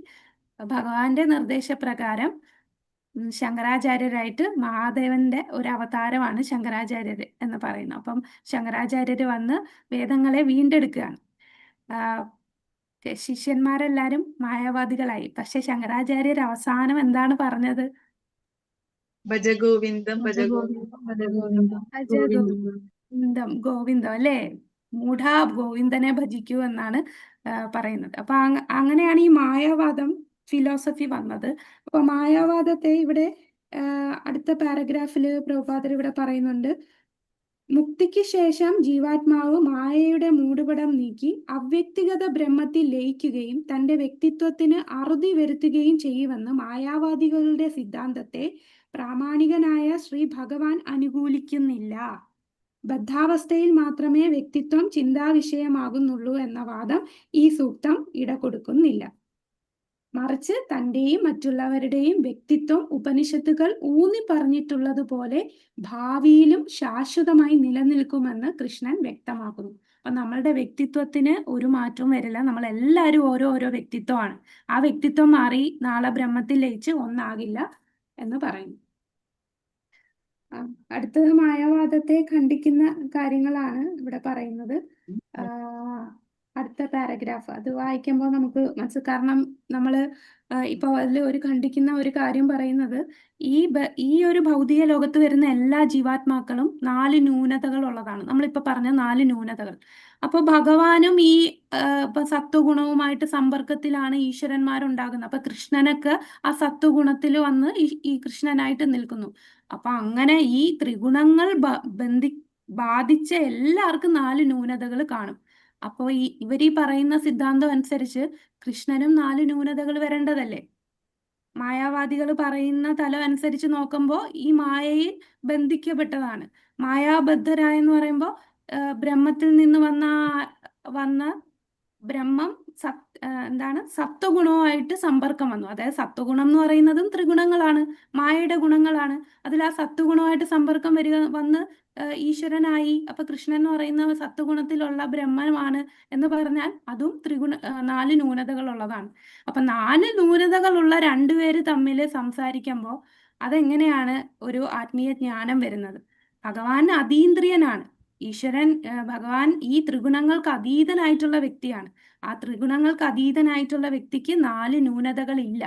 ഭഗവാന്റെ നിർദ്ദേശപ്രകാരം ശങ്കരാചാര്യരായിട്ട് മഹാദേവന്റെ ഒരു അവതാരമാണ് ശങ്കരാചാര്യര് എന്ന് പറയുന്നത്. അപ്പം ശങ്കരാചാര്യര് വന്ന് വേദങ്ങളെ വീണ്ടെടുക്കുകയാണ്. ശിഷ്യന്മാരെല്ലാരും മായാവാദികളായി. പക്ഷെ ശങ്കരാചാര്യർ അവസാനം എന്താണ് പറഞ്ഞത്? ഭജഗോവിന്ദം ഭജഗോവിന്ദം ഭജഗോവിന്ദം ഗോവിന്ദം ഗോവിന്ദം അല്ലേ, മൂഢ ഗോവിന്ദനെ ഭജിക്കൂ എന്നാണ് പറയുന്നത്. അപ്പൊ അങ്ങനെയാണ് ഈ മായാവാദം ഫിലോസഫി വന്നത്. അപ്പൊ മായാവാദത്തെ ഇവിടെ അടുത്ത പാരഗ്രാഫില് പ്രഭുപാദർ ഇവിടെ പറയുന്നുണ്ട്, മുക്തിക്ക് ശേഷം ജീവാത്മാവ് മായയുടെ മൂടുപടം നീക്കി അവ്യക്തിഗത ബ്രഹ്മത്തിൽ ലയിക്കുകയും തന്റെ വ്യക്തിത്വത്തിന് അറുതി വരുത്തുകയും ചെയ്യുമെന്ന് മായാവാദികളുടെ സിദ്ധാന്തത്തെ പ്രാമാണികനായ ശ്രീ ഭഗവാൻ അനുകൂലിക്കുന്നില്ല. ബദ്ധാവസ്ഥയിൽ മാത്രമേ വ്യക്തിത്വം ചിന്താവിഷയമാകുന്നുള്ളൂ എന്ന വാദം ഈ സൂക്തം ഇടകൊടുക്കുന്നില്ല. മറിച്ച് തന്റെയും മറ്റുള്ളവരുടെയും വ്യക്തിത്വം ഉപനിഷത്തുകൾ ഊന്നി പറഞ്ഞിട്ടുള്ളതുപോലെ ഭാവിയിലും ശാശ്വതമായി നിലനിൽക്കുമെന്ന് കൃഷ്ണൻ വ്യക്തമാക്കുന്നു. അപ്പൊ നമ്മളുടെ വ്യക്തിത്വത്തിന് ഒരു മാറ്റവും വരില്ല. നമ്മൾ എല്ലാവരും ഓരോ വ്യക്തിത്വമാണ്. ആ വ്യക്തിത്വം മാറി നാളെ ബ്രഹ്മത്തിൽ ലയിച്ച് ഒന്നാകില്ല എന്ന് പറയുന്നു. അടുത്തത് മായാവാദത്തെ ഖണ്ഡിക്കുന്ന കാര്യങ്ങളാണ് ഇവിടെ പറയുന്നത്. അടുത്ത പാരഗ്രാഫ് അത് വായിക്കുമ്പോൾ നമുക്ക് കാരണം നമ്മള് ഇപ്പൊ അതിൽ ഖണ്ഡിക്കുന്ന ഒരു കാര്യം പറയുന്നത്, ഈ ഒരു ഭൗതിക ലോകത്ത് വരുന്ന എല്ലാ ജീവാത്മാക്കളും 4 ന്യൂനതകൾ ഉള്ളതാണ്. നമ്മളിപ്പോ പറഞ്ഞ 4 ന്യൂനതകൾ. അപ്പൊ ഭഗവാനും ഈ ഇപ്പൊ സത്വഗുണവുമായിട്ട് സമ്പർക്കത്തിലാണ് ഈശ്വരന്മാരുണ്ടാകുന്നത്. അപ്പൊ കൃഷ്ണനൊക്കെ ആ സത്വഗുണത്തിൽ വന്ന് ഈ കൃഷ്ണനായിട്ട് നിൽക്കുന്നു. അപ്പൊ അങ്ങനെ ഈ ത്രിഗുണങ്ങൾ ബാധിച്ച എല്ലാവർക്കും 4 ന്യൂനതകൾ കാണും. അപ്പോ ഇവരീ പറയുന്ന സിദ്ധാന്തം അനുസരിച്ച് കൃഷ്ണനും 4 ന്യൂനതകൾ വരേണ്ടതല്ലേ? മായാവാദികൾ പറയുന്ന തലം അനുസരിച്ച് നോക്കുമ്പോൾ ഈ മായയിൽ ബന്ധിക്കപ്പെട്ടതാണ്. മായാബദ്ധരായെന്ന് പറയുമ്പോൾ ബ്രഹ്മത്തിൽ നിന്ന് വന്ന ബ്രഹ്മം എന്താണ് സത്വഗുണവുമായിട്ട് സമ്പർക്കം വന്നു. അതായത് സത്വഗുണം എന്ന് പറയുന്നതും ത്രിഗുണങ്ങളാണ്, മായയുടെ ഗുണങ്ങളാണ്. അതിൽ ആ സത്വഗുണമായിട്ട് സമ്പർക്കം വന്ന് ഈശ്വരനായി. അപ്പൊ കൃഷ്ണൻ എന്ന് പറയുന്ന സത്വഗുണത്തിലുള്ള ബ്രഹ്മമാണ് എന്ന് പറഞ്ഞാൽ അതും 4 ന്യൂനതകൾ ഉള്ളതാണ്. അപ്പൊ 4 ന്യൂനതകളുള്ള 2 പേര് തമ്മിൽ സംസാരിക്കുമ്പോൾ അതെങ്ങനെയാണ് ഒരു ആത്മീയ ജ്ഞാനം വരുന്നത്? ഭഗവാൻ അതീന്ദ്രിയനാണ്. ഈശ്വരൻ ഭഗവാൻ ഈ ത്രിഗുണങ്ങൾക്ക് അതീതനായിട്ടുള്ള വ്യക്തിയാണ്. ആ ത്രിഗുണങ്ങൾക്ക് അതീതനായിട്ടുള്ള വ്യക്തിക്ക് 4 ന്യൂനതകൾ ഇല്ല.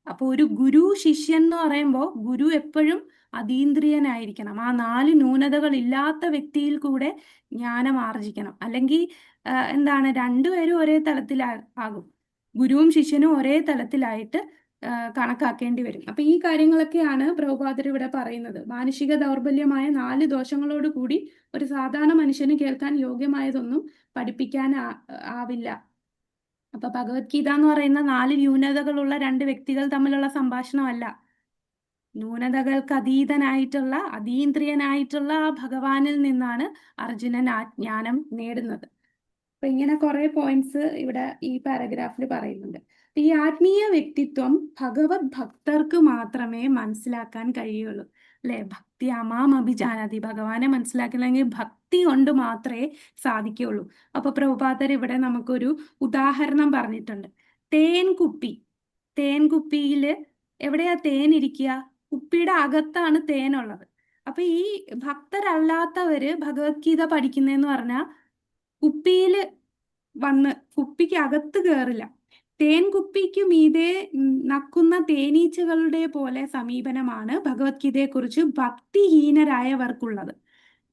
അപ്പൊ ഒരു ഗുരു ശിഷ്യൻ എന്ന് പറയുമ്പോൾ ഗുരു എപ്പോഴും അതീന്ദ്രിയനായിരിക്കണം. ആ 4 ന്യൂനതകൾ ഇല്ലാത്ത വ്യക്തിയിൽ കൂടെ ജ്ഞാനം ആർജിക്കണം. അല്ലെങ്കിൽ എന്താണ്, രണ്ടുപേരും ഒരേ തലത്തിലാകും. ഗുരുവും ശിഷ്യനും ഒരേ തലത്തിലായിട്ട് കണക്കാക്കേണ്ടി വരും. അപ്പൊ ഈ കാര്യങ്ങളൊക്കെയാണ് പ്രഭുപാദർ ഇവിടെ പറയുന്നത്. മാനുഷിക ദൗർബല്യമായ 4 ദോഷങ്ങളോട് കൂടി ഒരു സാധാരണ മനുഷ്യന് കേൾക്കാൻ യോഗ്യമായതൊന്നും പഠിപ്പിക്കാൻ ആവില്ല. അപ്പൊ ഭഗവത്ഗീത എന്ന് പറയുന്ന 4 ന്യൂനതകളുള്ള 2 വ്യക്തികൾ തമ്മിലുള്ള സംഭാഷണമല്ല. ന്യൂനതകൾക്ക് അതീതനായിട്ടുള്ള അതീന്ദ്രിയനായിട്ടുള്ള ആ ഭഗവാനിൽ നിന്നാണ് അർജുനൻ ആ ജ്ഞാനം നേടുന്നത്. അപ്പൊ ഇങ്ങനെ കുറെ പോയിന്റ്സ് ഇവിടെ ഈ പാരഗ്രാഫിൽ പറയുന്നുണ്ട്. ഈ ആത്മീയ വ്യക്തിത്വം ഭഗവത് ഭക്തർക്ക് മാത്രമേ മനസ്സിലാക്കാൻ കഴിയുള്ളൂ, അല്ലെ? ഭക്തി അമാം അഭിജാനതി, ഭഗവാനെ മനസ്സിലാക്കണമെങ്കിൽ ഭക്തി കൊണ്ട് മാത്രമേ സാധിക്കുള്ളൂ. അപ്പൊ പ്രഭുപാദർ ഇവിടെ നമുക്കൊരു ഉദാഹരണം പറഞ്ഞിട്ടുണ്ട്. തേൻകുപ്പിയില് എവിടെയാ തേൻ ഇരിക്കുക? കുപ്പിയുടെ അകത്താണ് തേനുള്ളത്. അപ്പൊ ഈ ഭക്തരല്ലാത്തവര് ഭഗവത്ഗീത പഠിക്കുന്നതെന്ന് പറഞ്ഞാൽ കുപ്പിയില് വന്ന് കുപ്പിക്ക് അകത്ത് കയറില്ല. തേൻകുപ്പിക്ക് മീതെ നക്കുന്ന തേനീച്ചകളുടെ പോലെ സമീപനമാണ് ഭഗവത്ഗീതയെക്കുറിച്ച് ഭക്തിഹീനരായവർക്കുള്ളത്.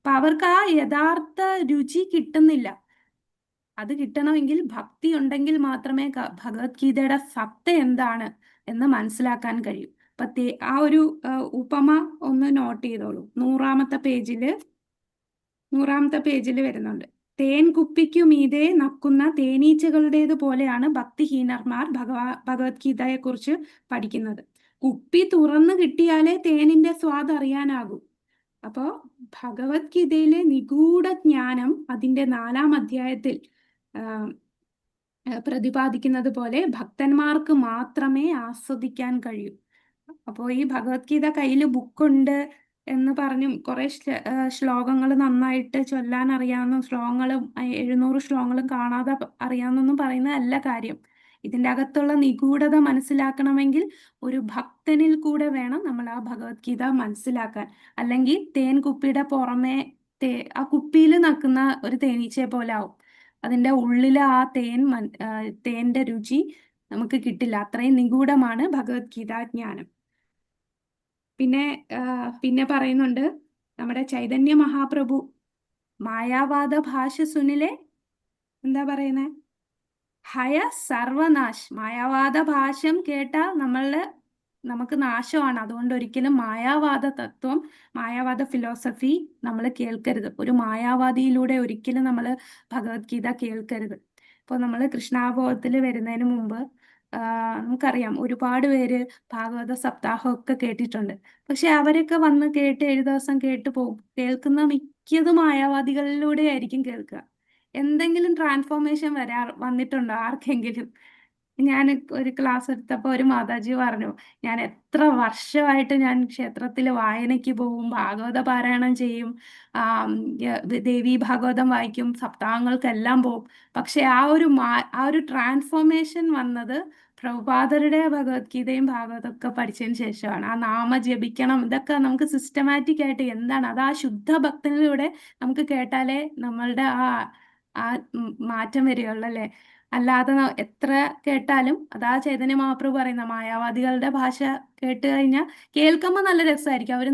അപ്പൊ അവർക്ക് ആ യഥാർത്ഥ രുചി കിട്ടുന്നില്ല. അത് കിട്ടണമെങ്കിൽ ഭക്തി ഉണ്ടെങ്കിൽ മാത്രമേ ഭഗവത്ഗീതയുടെ സത്ത എന്താണ് എന്ന് മനസ്സിലാക്കാൻ കഴിയൂ. അപ്പൊ ആ ഒരു ഉപമ ഒന്ന് നോട്ട് ചെയ്തോളൂ. 100-ാമത്തെ പേജിൽ വരുന്നുണ്ട്. തേൻ കുപ്പിക്കു മീതെ നക്കുന്ന തേനീച്ചകളുടേത് പോലെയാണ് ഭക്തിഹീനന്മാർ ഭഗവത്ഗീതയെ കുറിച്ച് പഠിക്കുന്നത്. കുപ്പി തുറന്നു കിട്ടിയാലേ തേനിന്റെ സ്വാദ് അറിയാനാകൂ. അപ്പോ ഭഗവത്ഗീതയിലെ നിഗൂഢ ജ്ഞാനം അതിന്റെ 4-ാം അധ്യായത്തിൽ പ്രതിപാദിക്കുന്നത് പോലെ ഭക്തന്മാർക്ക് മാത്രമേ ആസ്വദിക്കാൻ കഴിയൂ. അപ്പോൾ ഈ ഭഗവത്ഗീത കയ്യിൽ ബുക്കുണ്ട് എന്ന് പറഞ്ഞും കുറെ ശ്ലോകങ്ങൾ നന്നായിട്ട് ചൊല്ലാൻ അറിയാവുന്ന ശ്ലോകങ്ങളും 700 ശ്ലോകങ്ങളും കാണാതെ അറിയാവുന്നൊന്നും പറയുന്നതല്ല കാര്യം. ഇതിൻ്റെ അകത്തുള്ള നിഗൂഢത മനസ്സിലാക്കണമെങ്കിൽ ഒരു ഭക്തനിൽ കൂടെ വേണം നമ്മൾ ആ ഭഗവത്ഗീത മനസ്സിലാക്കാൻ. അല്ലെങ്കിൽ തേൻ കുപ്പിയുടെ പുറമെ ആ കുപ്പിയിൽ നക്കുന്ന ഒരു തേനീച്ചയെ പോലെ ആവും. അതിൻ്റെ ഉള്ളിലെ ആ തേൻ്റെ രുചി നമുക്ക് കിട്ടില്ല. അത്രയും നിഗൂഢമാണ് ഭഗവത്ഗീത ജ്ഞാനം. പിന്നെ പറയുന്നുണ്ട് നമ്മുടെ ചൈതന്യ മഹാപ്രഭു മായാവാദ ഭാഷ സുനിലെ എന്താ പറയുന്നത്? ഹയ സർവനാശ്. മായാവാദ ഭാഷം കേട്ടാൽ നമുക്ക് നാശമാണ്. അതുകൊണ്ട് ഒരിക്കലും മായാവാദ തത്വം, മായാവാദ ഫിലോസഫി നമ്മൾ കേൾക്കരുത്. ഒരു മായാവാദിയിലൂടെ ഒരിക്കലും നമ്മൾ ഭഗവത്ഗീത കേൾക്കരുത്. ഇപ്പോൾ നമ്മൾ കൃഷ്ണാവബോധത്തിൽ വരുന്നതിന് മുമ്പ് നമുക്കറിയാം ഒരുപാട് പേര് ഭാഗവത സപ്താഹമൊക്കെ കേട്ടിട്ടുണ്ട്. പക്ഷെ അവരൊക്കെ വന്ന് കേട്ട് 7 ദിവസം കേട്ട് പോകും. കേൾക്കുന്ന മിക്കതും മായാവാദികളിലൂടെ ആയിരിക്കും കേൾക്കുക. എന്തെങ്കിലും ട്രാൻസ്ഫോർമേഷൻ വന്നിട്ടുണ്ടോ ആർക്കെങ്കിലും? ഞാൻ ഒരു ക്ലാസ് എടുത്തപ്പോൾ ഒരു മാതാജി പറഞ്ഞു, ഞാൻ എത്ര വർഷമായിട്ട് ഞാൻ ക്ഷേത്രത്തിൽ വായനയ്ക്ക് പോകും, ഭാഗവത പാരായണം ചെയ്യും, ദേവി ഭാഗവതം വായിക്കും, സപ്താഹങ്ങൾക്കെല്ലാം പോകും. പക്ഷെ ആ ഒരു ട്രാൻസ്ഫോർമേഷൻ വന്നത് പ്രഭുപാദരുടെ ഭഗവത്ഗീതയും ഭാഗവതമൊക്കെ പഠിച്ചതിന് ശേഷമാണ്. ആ നാമ ജപിക്കണം, ഇതൊക്കെ നമുക്ക് സിസ്റ്റമാറ്റിക് ആയിട്ട് എന്താണ് അത് ആ ശുദ്ധ ഭക്തനിലൂടെ നമുക്ക് കേട്ടാലേ നമ്മളുടെ ആ മാറ്റം വരികയുള്ളൂ അല്ലേ. അല്ലാതെ എത്ര കേട്ടാലും അതാ ചൈതന്യ മഹാപ്രഭു പറയുന്ന മായാവാദികളുടെ ഭാഷ കേട്ട് കഴിഞ്ഞാൽ കേൾക്കുമ്പോൾ നല്ല രസമായിരിക്കും. അവർ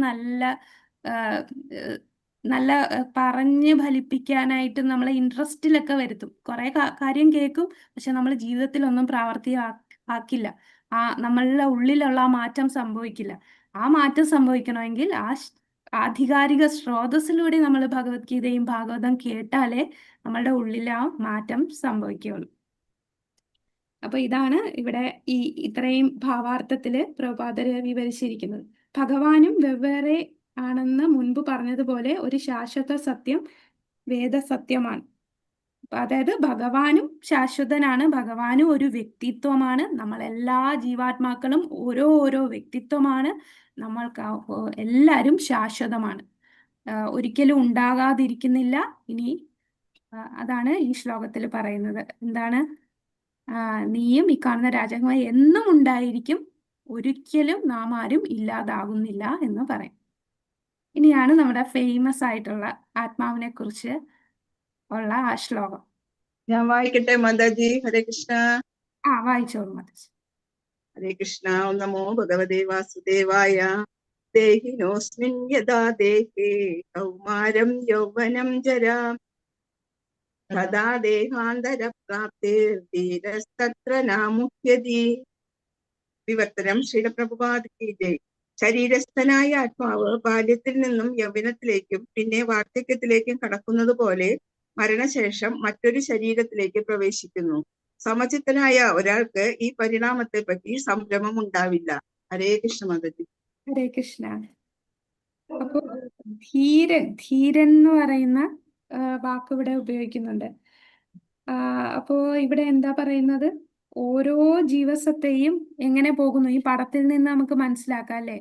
നല്ല പറഞ്ഞ് ഫലിപ്പിക്കാനായിട്ട് നമ്മളെ ഇൻട്രസ്റ്റിലൊക്കെ വരുത്തും. കുറെ കാര്യം കേൾക്കും, പക്ഷെ നമ്മൾ ജീവിതത്തിലൊന്നും പ്രാവർത്തികമാക്കില്ല. നമ്മളുടെ ഉള്ളിലുള്ള ആ മാറ്റം സംഭവിക്കില്ല. ആ മാറ്റം സംഭവിക്കണമെങ്കിൽ ആധികാരിക സ്രോതസ്സിലൂടെ നമ്മൾ ഭഗവത്ഗീതയും ഭാഗവതം കേട്ടാലേ നമ്മളുടെ ഉള്ളിൽ ആ മാറ്റം സംഭവിക്കുകയുള്ളൂ. അപ്പൊ ഇതാണ് ഇവിടെ ഇത്രയും ഭാവാർത്ഥത്തില് പ്രഭുപാദര് വിവരിച്ചിരിക്കുന്നത്. ഭഗവാനും വെവ്വേറെ ആണെന്ന് മുൻപ് പറഞ്ഞതുപോലെ ഒരു ശാശ്വത സത്യം വേദസത്യമാണ്. അതായത് ഭഗവാനും ശാശ്വതനാണ്, ഭഗവാനും ഒരു വ്യക്തിത്വമാണ്. നമ്മളെല്ലാ ജീവാത്മാക്കളും ഓരോ വ്യക്തിത്വമാണ്. നമ്മൾക്ക് എല്ലാവരും ശാശ്വതമാണ്, ഒരിക്കലും ഉണ്ടാകാതിരിക്കുന്നില്ല. ഇനി അതാണ് ഈ ശ്ലോകത്തിൽ പറയുന്നത്. എന്താണ്? നീയും ഈ കാണുന്ന രാജകുമാരി എന്നും ഉണ്ടായിരിക്കും, ഒരിക്കലും നാം ആരും ഇല്ലാതാകുന്നില്ല എന്ന് പറയും. ഇനിയാണ് നമ്മുടെ ഫേമസ് ആയിട്ടുള്ള ആത്മാവിനെ കുറിച്ച് ഉള്ള ആ ശ്ലോകം. ഞാൻ വായിക്കട്ടെ മാതാജി? ഹരേ കൃഷ്ണ. വായിച്ചോളൂ മാതാജി. ഹരേ കൃഷ്ണ. ഓം നമോ ഭഗവതേ വാസുദേവായ. ദേഹിനോസ്മിൻ യഥാ ദേഹേ കൗമാരം യൗവനം ജരാ തഥാ ദേഹാന്തര പ്രാപ്തിർധീരസ്തത്ര നാമുഹ്യതി. വിവർത്തനം. ശ്രീല പ്രഭുപാദ് കി ജയ്. ശരീരസ്ഥനായ ആത്മാവ് ബാല്യത്തിൽ നിന്നും യൗവനത്തിലേക്കും പിന്നെ വാർദ്ധക്യത്തിലേക്കും കടക്കുന്നത് പോലെ മരണശേഷം മറ്റൊരു ശരീരത്തിലേക്ക് പ്രവേശിക്കുന്നു. സമചിത്തനായ ഒരാൾക്ക് ഈ പരിണാമത്തെ പറ്റി സംഭ്രമം ഉണ്ടാവില്ല. ഹരേ കൃഷ്ണ മാതാജി. ഹരേ കൃഷ്ണ. അപ്പൊ ധീരൻ എന്ന് പറയുന്ന വാക്ക് ഇവിടെ ഉപയോഗിക്കുന്നുണ്ട്. അപ്പോ ഇവിടെ എന്താ പറയുന്നത്? ഓരോ ജീവസത്തെയും എങ്ങനെ പോകുന്നു ഈ പടത്തിൽ നിന്ന് നമുക്ക് മനസ്സിലാക്കാം അല്ലെ.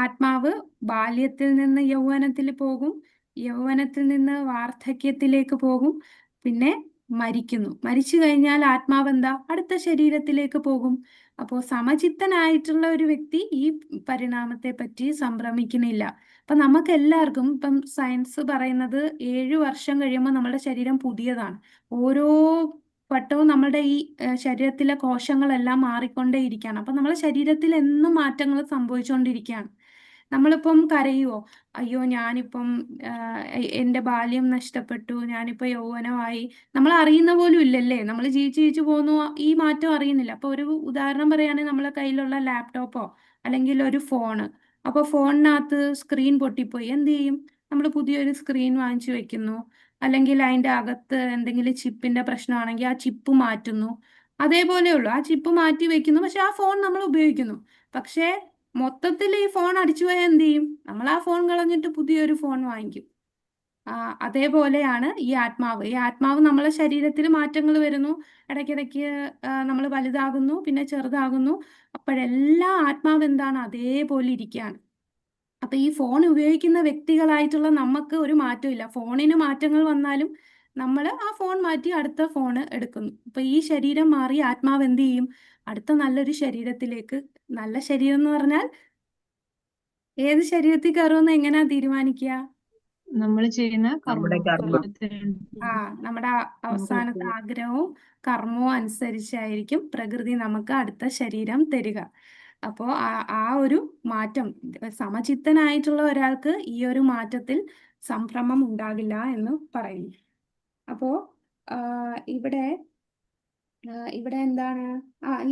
ആത്മാവ് ബാല്യത്തിൽ നിന്ന് യൗവനത്തിൽ പോകും, യൗവനത്തിൽ നിന്ന് വാർദ്ധക്യത്തിലേക്ക് പോകും, പിന്നെ മരിക്കുന്നു. മരിച്ചു കഴിഞ്ഞാൽ ആത്മാവ് എന്താ? അടുത്ത ശരീരത്തിലേക്ക് പോകും. അപ്പോൾ സമചിത്തനായിട്ടുള്ള ഒരു വ്യക്തി ഈ പരിണാമത്തെ പറ്റി സംഭ്രമിക്കുന്നില്ല. അപ്പൊ നമുക്ക് എല്ലാവർക്കും ഇപ്പം സയൻസ് പറയുന്നത് 7 വർഷം കഴിയുമ്പോൾ നമ്മുടെ ശരീരം പുതിയതാണ്. ഓരോ വട്ടവും നമ്മുടെ ഈ ശരീരത്തിലെ കോശങ്ങളെല്ലാം മാറിക്കൊണ്ടേയിരിക്കുകയാണ്. അപ്പൊ നമ്മുടെ ശരീരത്തിൽ എന്നും മാറ്റങ്ങൾ സംഭവിച്ചുകൊണ്ടിരിക്കുകയാണ്. നമ്മളിപ്പം കരയുവോ? അയ്യോ ഞാനിപ്പം എൻ്റെ ബാല്യം നഷ്ടപ്പെട്ടു, ഞാനിപ്പോൾ യൗവനമായി. നമ്മൾ അറിയുന്ന പോലും ഇല്ലല്ലേ, നമ്മൾ ജീവിച്ചു പോകുന്നു, ഈ മാറ്റം അറിയുന്നില്ല. അപ്പോൾ ഒരു ഉദാഹരണം പറയുകയാണെങ്കിൽ നമ്മളെ കയ്യിലുള്ള ലാപ്ടോപ്പോ അല്ലെങ്കിൽ ഒരു ഫോണ്, അപ്പോൾ ഫോണിനകത്ത് സ്ക്രീൻ പൊട്ടിപ്പോയി, എന്ത് ചെയ്യും? നമ്മൾ പുതിയൊരു സ്ക്രീൻ വാങ്ങിച്ചു വെക്കുന്നു, അല്ലെങ്കിൽ അതിൻ്റെ അകത്ത് എന്തെങ്കിലും ചിപ്പിൻ്റെ പ്രശ്നമാണെങ്കിൽ ആ ചിപ്പ് മാറ്റുന്നു. അതേപോലെയുള്ളൂ, ആ ചിപ്പ് മാറ്റി വെക്കുന്നു, പക്ഷെ ആ ഫോൺ നമ്മൾ ഉപയോഗിക്കുന്നു. പക്ഷേ മൊത്തത്തിൽ ഈ ഫോൺ അടിച്ചു പോയാൽ എന്ത് ചെയ്യും? നമ്മൾ ആ ഫോൺ കളഞ്ഞിട്ട് പുതിയൊരു ഫോൺ വാങ്ങിക്കും. അതേപോലെയാണ് ഈ ആത്മാവ്. ഈ ആത്മാവ് നമ്മളെ ശരീരത്തിൽ മാറ്റങ്ങൾ വരുന്നു, ഇടയ്ക്കിടയ്ക്ക് നമ്മൾ വലുതാകുന്നു, പിന്നെ ചെറുതാകുന്നു. അപ്പോഴെല്ലാം ആത്മാവ് എന്താണ്? അതേപോലെ ഇരിക്കുകയാണ്. അപ്പൊ ഈ ഫോൺ ഉപയോഗിക്കുന്ന വ്യക്തികളായിട്ടുള്ള നമുക്ക് ഒരു മാറ്റമില്ല. ഫോണിന് മാറ്റങ്ങൾ വന്നാലും നമ്മൾ ആ ഫോൺ മാറ്റി അടുത്ത ഫോൺ എടുക്കുന്നു. അപ്പൊ ഈ ശരീരം മാറി ആത്മാവ് എന്ത് ചെയ്യും? അടുത്ത നല്ലൊരു ശരീരത്തിലേക്ക്. നല്ല ശരീരം എന്ന് പറഞ്ഞാൽ ഏത് ശരീരത്തിൽ കയറുമെന്ന് എങ്ങനെയാ തീരുമാനിക്കുക? നമ്മൾ ചെയ്യുന്ന നമ്മുടെ കർമ്മം. നമ്മുടെ അവസാനത്തെ ആഗ്രഹവും കർമ്മവും അനുസരിച്ചായിരിക്കും പ്രകൃതി നമുക്ക് അടുത്ത ശരീരം തരിക. അപ്പോൾ ആ ഒരു മാറ്റം, സമചിത്തനായിട്ടുള്ള ഒരാൾക്ക് ഈ ഒരു മാറ്റത്തിൽ സംഭ്രമം ഉണ്ടാകില്ല എന്ന് പറയുന്നു. അപ്പോൾ ഇവിടെ എന്താണ്?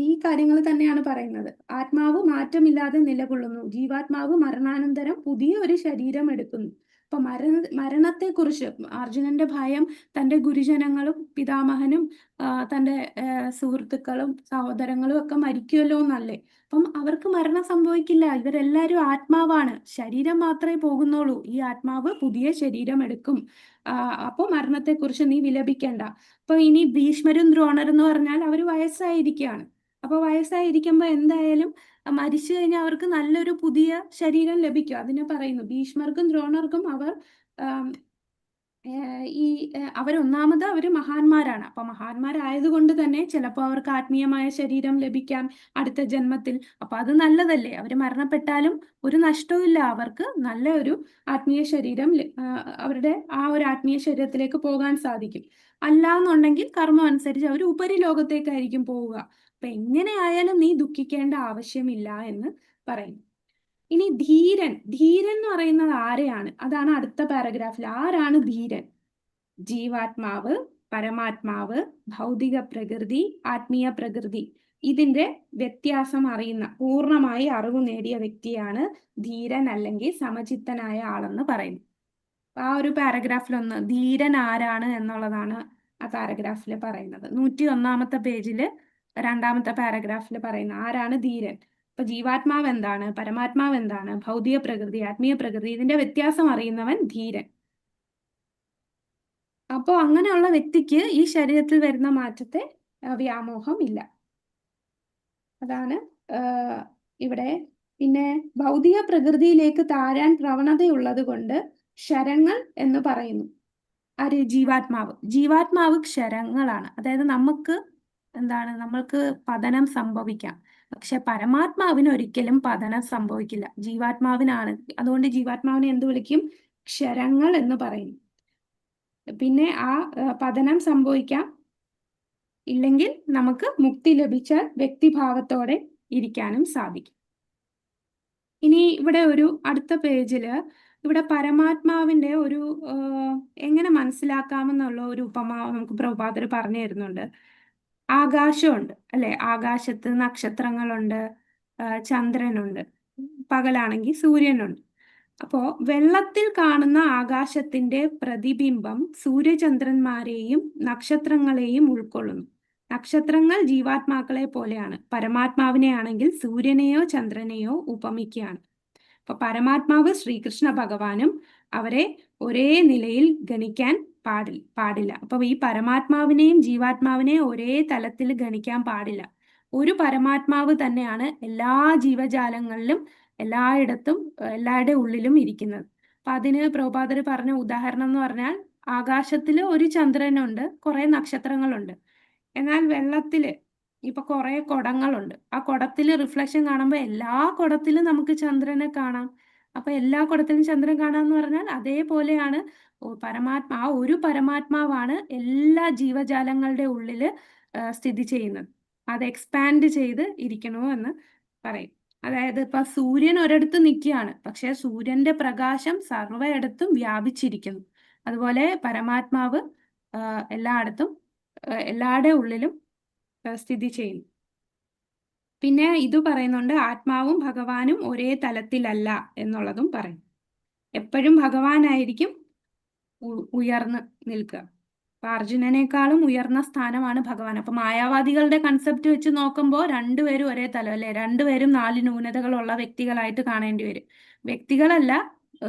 ഈ കാര്യങ്ങൾ തന്നെയാണ് പറയുന്നത്. ആത്മാവ് മാറ്റമില്ലാതെ നിലകൊള്ളുന്നു, ജീവാത്മാവ് മരണാനന്തരം പുതിയ ഒരു ശരീരം എടുക്കുന്നു. അപ്പൊ മരണത്തെക്കുറിച്ച് അർജുനന്റെ ഭയം തന്റെ ഗുരുജനങ്ങളും പിതാമഹനും തന്റെ സുഹൃത്തുക്കളും സഹോദരങ്ങളും ഒക്കെ മരിക്കുമല്ലോ എന്നല്ലേ. അപ്പം അവർക്ക് മരണം സംഭവിക്കില്ല, ഇവരെല്ലാവരും ആത്മാവാണ്, ശരീരം മാത്രമേ പോകുന്നുള്ളൂ. ഈ ആത്മാവ് പുതിയ ശരീരം എടുക്കും. അപ്പോൾ മരണത്തെക്കുറിച്ച് നീ വിലപിക്കേണ്ട. അപ്പൊ ഇനി ഭീഷ്മരും ദ്രോണരും എന്ന് പറഞ്ഞാൽ അവർ വയസ്സായിരിക്കുകയാണ്. അപ്പൊ വയസ്സായിരിക്കുമ്പോൾ എന്തായാലും മരിച്ചു കഴിഞ്ഞാൽ അവർക്ക് നല്ലൊരു പുതിയ ശരീരം ലഭിക്കും. അതിനെ പറയുന്നു ഭീഷ്മർക്കും ദ്രോണർക്കും അവർ അവരൊന്നാമത് അവർ മഹാന്മാരാണ്. അപ്പൊ മഹാന്മാരായതുകൊണ്ട് തന്നെ ചിലപ്പോൾ അവർക്ക് ആത്മീയമായ ശരീരം ലഭിക്കാം അടുത്ത ജന്മത്തിൽ. അപ്പൊ അത് നല്ലതല്ലേ? അവർ മരണപ്പെട്ടാലും ഒരു നഷ്ടവും ഇല്ല, അവർക്ക് നല്ല ഒരു ആത്മീയ ശരീരം, അവരുടെ ആ ഒരു ആത്മീയ ശരീരത്തിലേക്ക് പോകാൻ സാധിക്കും. അല്ല എന്നുണ്ടെങ്കിൽ കർമ്മം അനുസരിച്ച് അവർ ഉപരിലോകത്തേക്കായിരിക്കും പോവുക. അപ്പൊ എങ്ങനെയായാലും നീ ദുഃഖിക്കേണ്ട ആവശ്യമില്ല എന്ന് പറയുന്നു. ഇനി ധീരൻ എന്ന് പറയുന്നത് ആരെയാണ്? അതാണ് അടുത്ത പാരഗ്രാഫിൽ. ആരാണ് ധീരൻ? ജീവാത്മാവ്, പരമാത്മാവ്, ഭൗതിക പ്രകൃതി, ആത്മീയ പ്രകൃതി, ഇതിന്റെ വ്യത്യാസം അറിയുന്ന, പൂർണ്ണമായി അറിവ് നേടിയ വ്യക്തിയാണ് ധീരൻ അല്ലെങ്കിൽ സമചിത്തനായ ആളെന്ന് പറയുന്നു. ആ ഒരു പാരഗ്രാഫിലൊന്ന് ധീരൻ ആരാണ് എന്നുള്ളതാണ് ആ പാരഗ്രാഫിൽ പറയുന്നത്. 101-ാമത്തെ പേജില് 2-ാമത്തെ പാരഗ്രാഫിൽ പറയുന്ന ആരാണ് ധീരൻ. അപ്പൊ ജീവാത്മാവ് എന്താണ്, പരമാത്മാവ് എന്താണ്, ഭൗതിക പ്രകൃതി, ആത്മീയ പ്രകൃതി, ഇതിന്റെ വ്യത്യാസം അറിയുന്നവൻ ധീരൻ. അപ്പോൾ അങ്ങനെയുള്ള വ്യക്തിക്ക് ഈ ശരീരത്തിൽ വരുന്ന മാറ്റത്തെ വ്യാമോഹം ഇല്ല. അതാണ് ഇവിടെ. പിന്നെ ഭൗതിക പ്രകൃതിയിലേക്ക് താഴാൻ പ്രവണതയുള്ളത് കൊണ്ട് ക്ഷരങ്ങൾ എന്ന് പറയുന്നു. ആര്? ജീവാത്മാവ് ക്ഷരങ്ങളാണ്. അതായത് നമുക്ക് എന്താണ്, നമ്മൾക്ക് പതനം സംഭവിക്കാം, പക്ഷെ പരമാത്മാവിന് ഒരിക്കലും പതനം സംഭവിക്കില്ല, ജീവാത്മാവിനാണ്. അതുകൊണ്ട് ജീവാത്മാവിനെ എന്ത് വിളിക്കും? ക്ഷരങ്ങൾ എന്ന് പറയും. പിന്നെ ആ പതനം സംഭവിക്കാം, ഇല്ലെങ്കിൽ നമുക്ക് മുക്തി ലഭിച്ചാൽ വ്യക്തിഭാവത്തോടെ ഇരിക്കാനും സാധിക്കും. ഇനി ഇവിടെ ഒരു അടുത്ത പേജില് ഇവിടെ പരമാത്മാവിന്റെ ഒരു എങ്ങനെ മനസ്സിലാക്കാമെന്നുള്ള ഒരു ഉപമ നമുക്ക് പ്രഭുപാദർ പറഞ്ഞു തരുന്നുണ്ട്. ആകാശമുണ്ട് അല്ലെ, ആകാശത്ത് നക്ഷത്രങ്ങളുണ്ട്, ചന്ദ്രനുണ്ട്, പകലാണെങ്കിൽ സൂര്യനുണ്ട്. അപ്പോ വെള്ളത്തിൽ കാണുന്ന ആകാശത്തിന്റെ പ്രതിബിംബം സൂര്യചന്ദ്രന്മാരെയും നക്ഷത്രങ്ങളെയും ഉൾക്കൊള്ളുന്നു. നക്ഷത്രങ്ങൾ ജീവാത്മാക്കളെ പോലെയാണ്, പരമാത്മാവിനെ ആണെങ്കിൽ സൂര്യനെയോ ചന്ദ്രനെയോ ഉപമിക്കുകയാണ്. അപ്പൊ പരമാത്മാവ് ശ്രീകൃഷ്ണ ഭഗവാനും അവരെ ഒരേ നിലയിൽ ഗണിക്കാൻ പാടില്ല. അപ്പൊ ഈ പരമാത്മാവിനെയും ജീവാത്മാവിനെയും ഒരേ തലത്തിൽ ഗണിക്കാൻ പാടില്ല. ഒരു പരമാത്മാവ് തന്നെയാണ് എല്ലാ ജീവജാലങ്ങളിലും എല്ലായിടത്തും എല്ലാവരുടെ ഉള്ളിലും ഇരിക്കുന്നത്. അപ്പൊ അതിന് പ്രഭുപാദർ പറഞ്ഞ ഉദാഹരണം എന്ന് പറഞ്ഞാൽ ആകാശത്തിൽ ഒരു ചന്ദ്രനുണ്ട്, കുറെ നക്ഷത്രങ്ങളുണ്ട്. എന്നാൽ വെള്ളത്തില് ഇപ്പൊ കുറെ കുടങ്ങളുണ്ട്, ആ കുടത്തില് റിഫ്ലക്ഷൻ കാണുമ്പോൾ എല്ലാ കുടത്തിലും നമുക്ക് ചന്ദ്രനെ കാണാം. അപ്പൊ എല്ലാ കുടത്തിലും ചന്ദ്രൻ കാണാന്ന് പറഞ്ഞാൽ അതേപോലെയാണ് ആ ഒരു പരമാത്മാവാണ് എല്ലാ ജീവജാലങ്ങളുടെ ഉള്ളില് സ്ഥിതി ചെയ്യുന്നത്. അത് എക്സ്പാൻഡ് ചെയ്ത് ഇരിക്കണോ എന്ന് പറയും. അതായത് ഇപ്പൊ സൂര്യൻ ഒരിടത്ത് നിൽക്കുകയാണ്, പക്ഷെ സൂര്യന്റെ പ്രകാശം സർവ്വയിടത്തും വ്യാപിച്ചിരിക്കുന്നു. അതുപോലെ പരമാത്മാവ് എല്ലായിടത്തും എല്ലാവരുടെ ഉള്ളിലും സ്ഥിതി ചെയ്യുന്നു. പിന്നെ ഇത് പറയുന്നുണ്ട്, ആത്മാവും ഭഗവാനും ഒരേ തലത്തിലല്ല എന്നുള്ളതും പറയും. എപ്പോഴും ഭഗവാനായിരിക്കും ഉയർന്ന് നിൽക്കുക. അപ്പൊ അർജുനനേക്കാളും ഉയർന്ന സ്ഥാനമാണ് ഭഗവാൻ. അപ്പൊ മായാവാദികളുടെ കൺസെപ്റ്റ് വെച്ച് നോക്കുമ്പോൾ രണ്ടുപേരും ഒരേ തലം അല്ലെ, രണ്ടുപേരും 4 ന്യൂനതകളുള്ള വ്യക്തികളായിട്ട് കാണേണ്ടി വരും. വ്യക്തികളല്ല,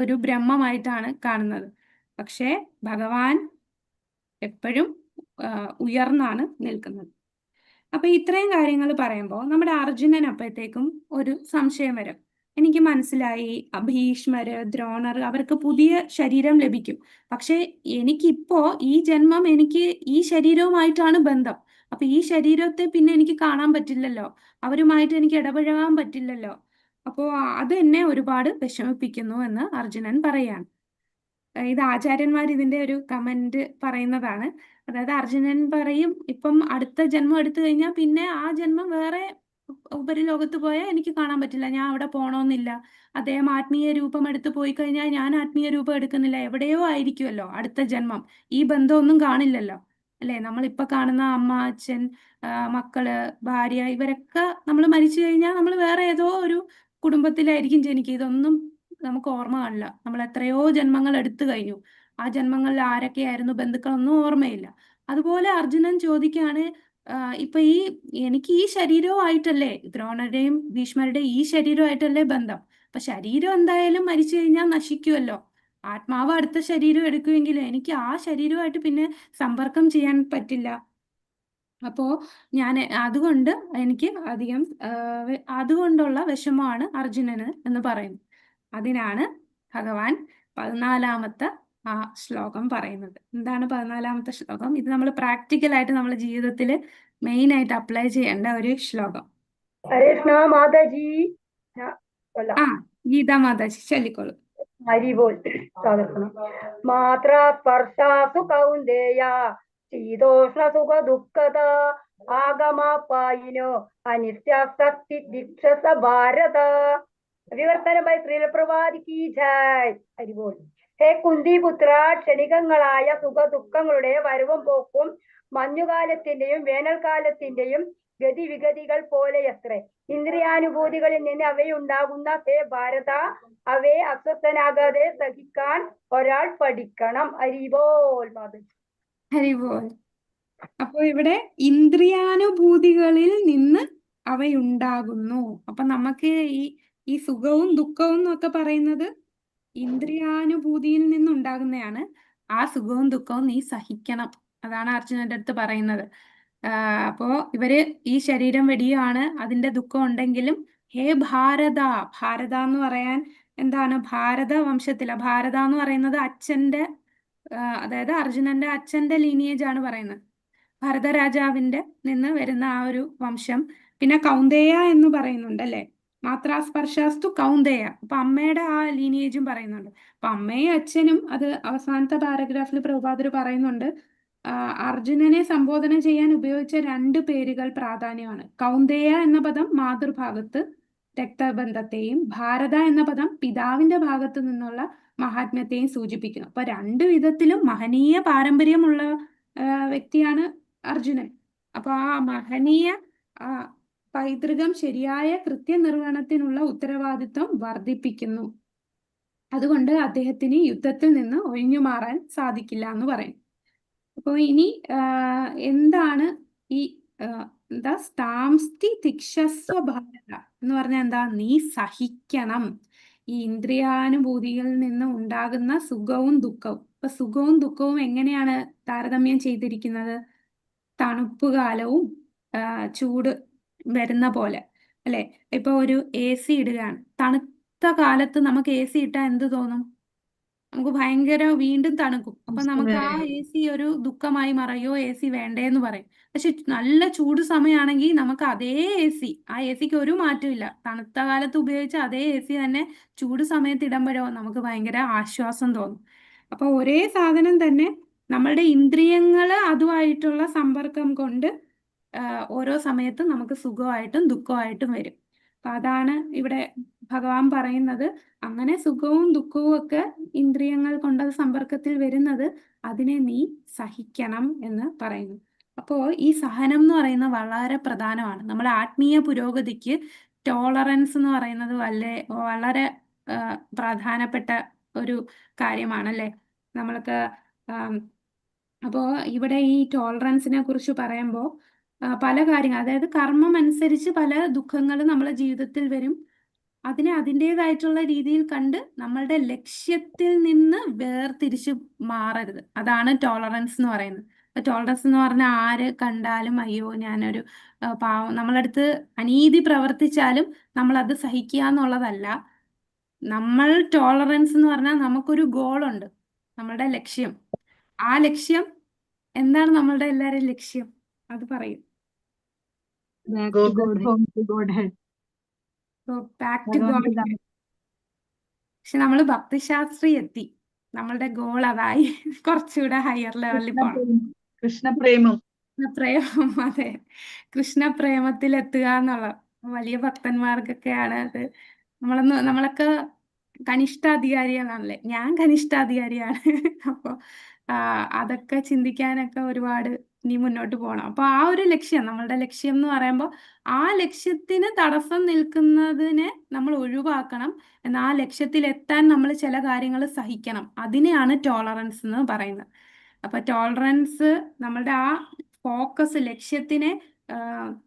ഒരു ബ്രഹ്മമായിട്ടാണ് കാണുന്നത്. പക്ഷേ ഭഗവാൻ എപ്പോഴും ഉയർന്നാണ് നിൽക്കുന്നത്. അപ്പൊ ഇത്രയും കാര്യങ്ങൾ പറയുമ്പോൾ നമ്മുടെ അർജുനൻ അപ്പോഴത്തേക്കും ഒരു സംശയം വരും. എനിക്ക് മനസ്സിലായി, ഭീഷ്മര്, ദ്രോണർ അവർക്ക് പുതിയ ശരീരം ലഭിക്കും. പക്ഷെ എനിക്കിപ്പോ ഈ ജന്മം എനിക്ക് ഈ ശരീരവുമായിട്ടാണ് ബന്ധം. അപ്പൊ ഈ ശരീരത്തെ പിന്നെ എനിക്ക് കാണാൻ പറ്റില്ലല്ലോ, അവരുമായിട്ട് എനിക്ക് ഇടപഴകാൻ പറ്റില്ലല്ലോ. അപ്പോ അത് എന്നെ ഒരുപാട് വിഷമിപ്പിക്കുന്നു എന്ന് അർജുനൻ പറയാണ്. ഇത് ആചാര്യന്മാർ ഇതിന്റെ ഒരു കമന്റ് പറയുന്നതാണ്. അതായത് അർജുനൻ പറയും, ഇപ്പം അടുത്ത ജന്മം എടുത്തു കഴിഞ്ഞാൽ പിന്നെ ആ ജന്മം വേറെ ഉപരിലോകത്ത് പോയാൽ എനിക്ക് കാണാൻ പറ്റില്ല, ഞാൻ അവിടെ പോകണമെന്നില്ല. അദ്ദേഹം ആത്മീയ രൂപം എടുത്ത് പോയി കഴിഞ്ഞാൽ ഞാൻ ആത്മീയ രൂപം എടുക്കുന്നില്ല, എവിടെയോ ആയിരിക്കുമല്ലോ അടുത്ത ജന്മം, ഈ ബന്ധമൊന്നും കാണില്ലല്ലോ അല്ലെ. നമ്മളിപ്പൊ കാണുന്ന അമ്മ, അച്ഛൻ, മക്കള്, ഭാര്യ, ഇവരൊക്കെ നമ്മൾ മരിച്ചു കഴിഞ്ഞാൽ നമ്മൾ വേറെ ഏതോ ഒരു കുടുംബത്തിലായിരിക്കും ജനിക്കുക. ഇതൊന്നും നമുക്ക് ഓർമ്മ കാണില്ല. നമ്മൾ എത്രയോ ജന്മങ്ങൾ എടുത്തു കഴിഞ്ഞു, ആ ജന്മങ്ങളിൽ ആരൊക്കെയായിരുന്നു ബന്ധുക്കളൊന്നും ഓർമ്മയില്ല. അതുപോലെ അർജുനൻ ചോദിക്കുകയാണ്, ഇപ്പൊ എനിക്ക് ഈ ശരീരവുമായിട്ടല്ലേ, ദ്രോണരുടെയും ഭീഷ്മരുടെയും ഈ ശരീരമായിട്ടല്ലേ ബന്ധം. അപ്പൊ ശരീരം എന്തായാലും മരിച്ചു കഴിഞ്ഞാൽ നശിക്കുമല്ലോ. ആത്മാവ് അടുത്ത ശരീരം എടുക്കുമെങ്കിൽ എനിക്ക് ആ ശരീരമായിട്ട് പിന്നെ സമ്പർക്കം ചെയ്യാൻ പറ്റില്ല. അപ്പോ ഞാൻ അതുകൊണ്ട് എനിക്ക് അധികം അതുകൊണ്ടുള്ള വിഷമമാണ് അർജുനന് എന്ന് പറയുന്നു. അതിനാണ് ഭഗവാൻ 14ാമത്തെ ആ ശ്ലോകം പറയുന്നത്. എന്താണ് 14ാമത്തെ ശ്ലോകം? ഇത് നമ്മൾ പ്രാക്ടിക്കലായിട്ട് നമ്മുടെ ജീവിതത്തിൽ മെയിൻ ആയിട്ട് അപ്ലൈ ചെയ്യേണ്ട ഒരു ശ്ലോകം. കൃഷ്ണ മാതാജി ആ, ഗീതാ മാതാജി ചൊല്ലിക്കോളൂ. ഹരിബോൾ. മാത്ര സ്പർശാസു കൗന്ദേയ ശീതോഷ്ണ സുഖ ദുഃഖത ആഗമാപായിനോ അനിത്യാസക്തി ദീക്ഷസ ഭാരത. വിവർത്തനം ബൈ ശ്രീല പ്രഭാതി കീ ജയ്. ഹരിബോൾ. ഹേ കുന്തി പുത്ര, ക്ഷണികങ്ങളായ സുഖ ദുഃഖങ്ങളുടെ വരവും പോക്കും മഞ്ഞുകാലത്തിന്റെയും വേനൽക്കാലത്തിന്റെയും ഗതിവിഗതികൾ പോലെയത്രേ. ഇന്ദ്രിയാനുഭൂതികളിൽ നിന്ന് അവയുണ്ടാകുന്ന ഹേ ഭാരത, അവയെ അസ്വസ്ഥനാകാതെ സഹിക്കാൻ ഒരാൾ പഠിക്കണം. ഹരിബോൾ മാതാജി. ഹരിബോൾ. അപ്പൊ ഇവിടെ ഇന്ദ്രിയാനുഭൂതികളിൽ നിന്ന് അവയുണ്ടാകുന്നു. അപ്പൊ നമുക്ക് ഈ സുഖവും ദുഃഖവും എന്നൊക്കെ പറയുന്നത് ഇന്ദ്രിയാനുഭൂതിയിൽ നിന്നുണ്ടാകുന്നതാണ്. ആ സുഖവും ദുഃഖവും നീ സഹിക്കണം, അതാണ് അർജുനന്റെ അടുത്ത് പറയുന്നത്. അപ്പോ ഇവര് ഈ ശരീരം വെടിയാണ്, അതിന്റെ ദുഃഖം ഉണ്ടെങ്കിലും ഹേ ഭാരത, ഭാരത എന്ന് പറയാൻ എന്താണ്, ഭാരത വംശത്തില. ഭാരത എന്ന് പറയുന്നത് അച്ഛന്റെ, അതായത് അർജുനന്റെ അച്ഛന്റെ ലീനിയേജ് ആണ് പറയുന്നത്. ഭരതരാജാവിന്റെ നിന്ന് വരുന്ന ആ ഒരു വംശം. പിന്നെ കൗന്ദേയ എന്ന് പറയുന്നുണ്ട് അല്ലെ, മാത്രാസ്പർശാസ്തു കൗന്ദേയ. അപ്പൊ അമ്മയുടെ ആ ലീനിയേജും പറയുന്നുണ്ട്. അപ്പൊ അമ്മയും അച്ഛനും, അത് അവസാനത്തെ പാരഗ്രാഫിൽ പ്രഭുപാദർ പറയുന്നുണ്ട്, അർജുനനെ സംബോധന ചെയ്യാൻ ഉപയോഗിച്ച 2 പേരുകൾ പ്രാധാന്യമാണ്. കൗന്ദേയ എന്ന പദം മാതൃഭാഗത്ത് രക്തബന്ധത്തെയും ഭാരത എന്ന പദം പിതാവിന്റെ ഭാഗത്ത് നിന്നുള്ള മഹാത്മ്യത്തെയും സൂചിപ്പിക്കുന്നു. അപ്പൊ 2 വിധത്തിലും മഹനീയ പാരമ്പര്യമുള്ള വ്യക്തിയാണ് അർജുനൻ. അപ്പൊ ആ മഹനീയ പൈതൃകം ശരിയായ കൃത്യനിർവഹണത്തിനുള്ള ഉത്തരവാദിത്വം വർദ്ധിപ്പിക്കുന്നു. അതുകൊണ്ട് അദ്ദേഹത്തിന് യുദ്ധത്തിൽ നിന്ന് ഒഴിഞ്ഞു മാറാൻ സാധിക്കില്ല എന്ന് പറയും. അപ്പോൾ ഇനി എന്താണ് ഈ എന്താ സ്ഥാംസ്തി തിക്ഷസ്വ ഭാരത എന്ന് പറഞ്ഞാൽ എന്താ? നീ സഹിക്കണം ഈ ഇന്ദ്രിയാനുഭൂതികളിൽ നിന്ന് ഉണ്ടാകുന്ന സുഖവും ദുഃഖവും. ഇപ്പൊ സുഖവും ദുഃഖവും എങ്ങനെയാണ് താരതമ്യം ചെയ്തിരിക്കുന്നത്? തണുപ്പ് കാലവും ചൂട് വരുന്ന പോലെ അല്ലെ. ഇപ്പൊ ഒരു AC ഇടുകയാണ്, തണുത്ത കാലത്ത് നമുക്ക് AC ഇട്ടാൽ എന്ത് തോന്നും? നമുക്ക് ഭയങ്കര വീണ്ടും തണുക്കും. അപ്പൊ നമുക്ക് ആ AC ഒരു ദുഃഖമായി മറയോ, AC വേണ്ടേന്ന് പറയും. പക്ഷെ നല്ല ചൂട് സമയമാണെങ്കിൽ നമുക്ക് അതേ AC, ആ ACക്ക് ഒരു മാറ്റവും ഇല്ല. തണുത്ത കാലത്ത് ഉപയോഗിച്ച അതേ AC തന്നെ ചൂട് സമയത്ത് ഇടുമ്പോഴോ നമുക്ക് ഭയങ്കര ആശ്വാസം തോന്നും. അപ്പൊ ഒരേ സാധനം തന്നെ നമ്മളുടെ ഇന്ദ്രിയങ്ങള് അതുമായിട്ടുള്ള സമ്പർക്കം കൊണ്ട് ഓരോ സമയത്തും നമുക്ക് സുഖമായിട്ടും ദുഃഖമായിട്ടും വരും. അപ്പൊ അതാണ് ഇവിടെ ഭഗവാൻ പറയുന്നത്. അങ്ങനെ സുഖവും ദുഃഖവും ഒക്കെ ഇന്ദ്രിയങ്ങൾ കൊണ്ട് സമ്പർക്കത്തിൽ വരുന്നത്, അതിനെ നീ സഹിക്കണം എന്ന് പറയുന്നു. അപ്പോൾ ഈ സഹനം എന്ന് പറയുന്നത് വളരെ പ്രധാനമാണ്. നമ്മുടെ ആത്മീയ പുരോഗതിക്ക് ടോളറൻസ് എന്ന് പറയുന്നത് വളരെ പ്രധാനപ്പെട്ട ഒരു കാര്യമാണല്ലേ. നമ്മൾക്ക് അപ്പോൾ ഇവിടെ ഈ ടോളറൻസിനെ കുറിച്ച് പറയുമ്പോൾ പല കാര്യങ്ങൾ, അതായത് കർമ്മം അനുസരിച്ച് പല ദുഃഖങ്ങളും നമ്മുടെ ജീവിതത്തിൽ വരും. അതിനെ അതിൻ്റെതായിട്ടുള്ള രീതിയിൽ കണ്ട് നമ്മളുടെ ലക്ഷ്യത്തിൽ നിന്ന് വേർതിരിച്ച് മാറരുത്. അതാണ് ടോളറൻസ് എന്ന് പറയുന്നത്. ടോളറൻസ് എന്ന് പറഞ്ഞാൽ ആര് കണ്ടാലും അയ്യോ ഞാനൊരു പാവം, നമ്മളടുത്ത് അനീതി പ്രവർത്തിച്ചാലും നമ്മളത് സഹിക്കുക എന്നുള്ളതല്ല. നമ്മൾ ടോളറൻസ് എന്ന് പറഞ്ഞാൽ നമുക്കൊരു ഗോളുണ്ട്, നമ്മളുടെ ലക്ഷ്യം. ആ ലക്ഷ്യം എന്താണ്? നമ്മളുടെ എല്ലാവരും ലക്ഷ്യം അത് പറയും. Back to God, home to Godhead. Back to ഭഗവാന്റെ ഗോഡ്. ധാമം. പക്ഷെ നമ്മൾ ഭക്തിശാസ്ത്രി എത്തി, നമ്മളുടെ ഗോൾ അതായി. കുറച്ചുകൂടെ ഹയർ ലെവലിൽ പോകണം. കൃഷ്ണപ്രേമം. കൃഷ്ണപ്രേമം, അതെ, കൃഷ്ണപ്രേമത്തിൽ എത്തുക എന്നുള്ള വലിയ ഭക്തന്മാർക്കൊക്കെയാണ് അത്. നമ്മളൊക്കെ കനിഷ്ഠാധികാരികളാണല്ലേ. ഞാൻ കനിഷ്ഠാധികാരിയാണ്. അപ്പോൾ അതൊക്കെ ചിന്തിക്കാനൊക്കെ ഒരുപാട് ഇനി മുന്നോട്ട് പോകണം. അപ്പോൾ ആ ഒരു ലക്ഷ്യം, നമ്മളുടെ ലക്ഷ്യം എന്ന് പറയുമ്പോൾ ആ ലക്ഷ്യത്തിന് തടസ്സം നിൽക്കുന്നതിനെ നമ്മൾ ഒഴിവാക്കണം. എന്നാൽ ആ ലക്ഷ്യത്തിൽ എത്താൻ നമ്മൾ ചില കാര്യങ്ങൾ സഹിക്കണം. അതിനെയാണ് ടോളറൻസ് എന്ന് പറയുന്നത്. അപ്പൊ ടോളറൻസ് നമ്മളുടെ ആ ഫോക്കസ്, ലക്ഷ്യത്തിനെ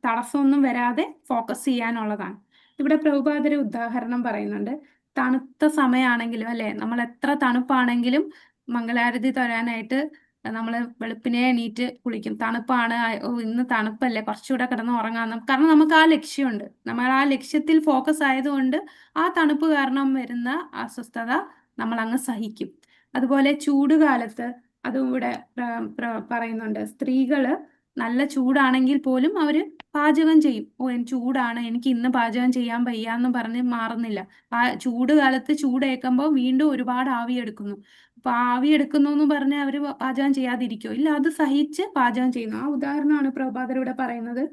തടസ്സമൊന്നും വരാതെ ഫോക്കസ് ചെയ്യാനുള്ളതാണ്. ഇവിടെ പ്രഭുപാദര് ഉദാഹരണം പറയുന്നുണ്ട്. തണുത്ത സമയമാണെങ്കിലും അല്ലെ, നമ്മൾ എത്ര തണുപ്പാണെങ്കിലും മംഗലാരതി തൊഴാനായിട്ട് നമ്മൾ വെളുപ്പിനെ എണീറ്റ് കുളിക്കും. തണുപ്പാണ്, ഇന്ന് തണുപ്പല്ലേ, കുറച്ചുകൂടെ കിടന്ന് ഉറങ്ങാം. കാരണം നമുക്ക് ആ ലക്ഷ്യമുണ്ട്. നമ്മൾ ആ ലക്ഷ്യത്തിൽ ഫോക്കസ് ആയതുകൊണ്ട് ആ തണുപ്പ് കാരണം വരുന്ന അസ്വസ്ഥത നമ്മൾ അങ്ങ് സഹിക്കും. അതുപോലെ ചൂടുകാലത്ത് അതും ഇവിടെ പറയുന്നുണ്ട്. സ്ത്രീകള് നല്ല ചൂടാണെങ്കിൽ പോലും അവര് പാചകം ചെയ്യും. ചൂടാണ്, എനിക്ക് ഇന്ന് പാചകം ചെയ്യാൻ വയ്യാന്ന് പറഞ്ഞ് മാറുന്നില്ല. ആ ചൂട് കാലത്ത് ചൂടേക്കുമ്പോൾ വീണ്ടും ഒരുപാട് ആവിയെടുക്കുന്നു. അപ്പൊ ആവിയെടുക്കുന്നു എന്ന് പറഞ്ഞ് അവര് പാചകം ചെയ്യാതിരിക്കോ? ഇല്ല, അത് സഹിച്ച് പാചകം ചെയ്യുന്നു. ആ ഉദാഹരണമാണ് പ്രഭുപാദർ ഇവിടെ പറയുന്നത്.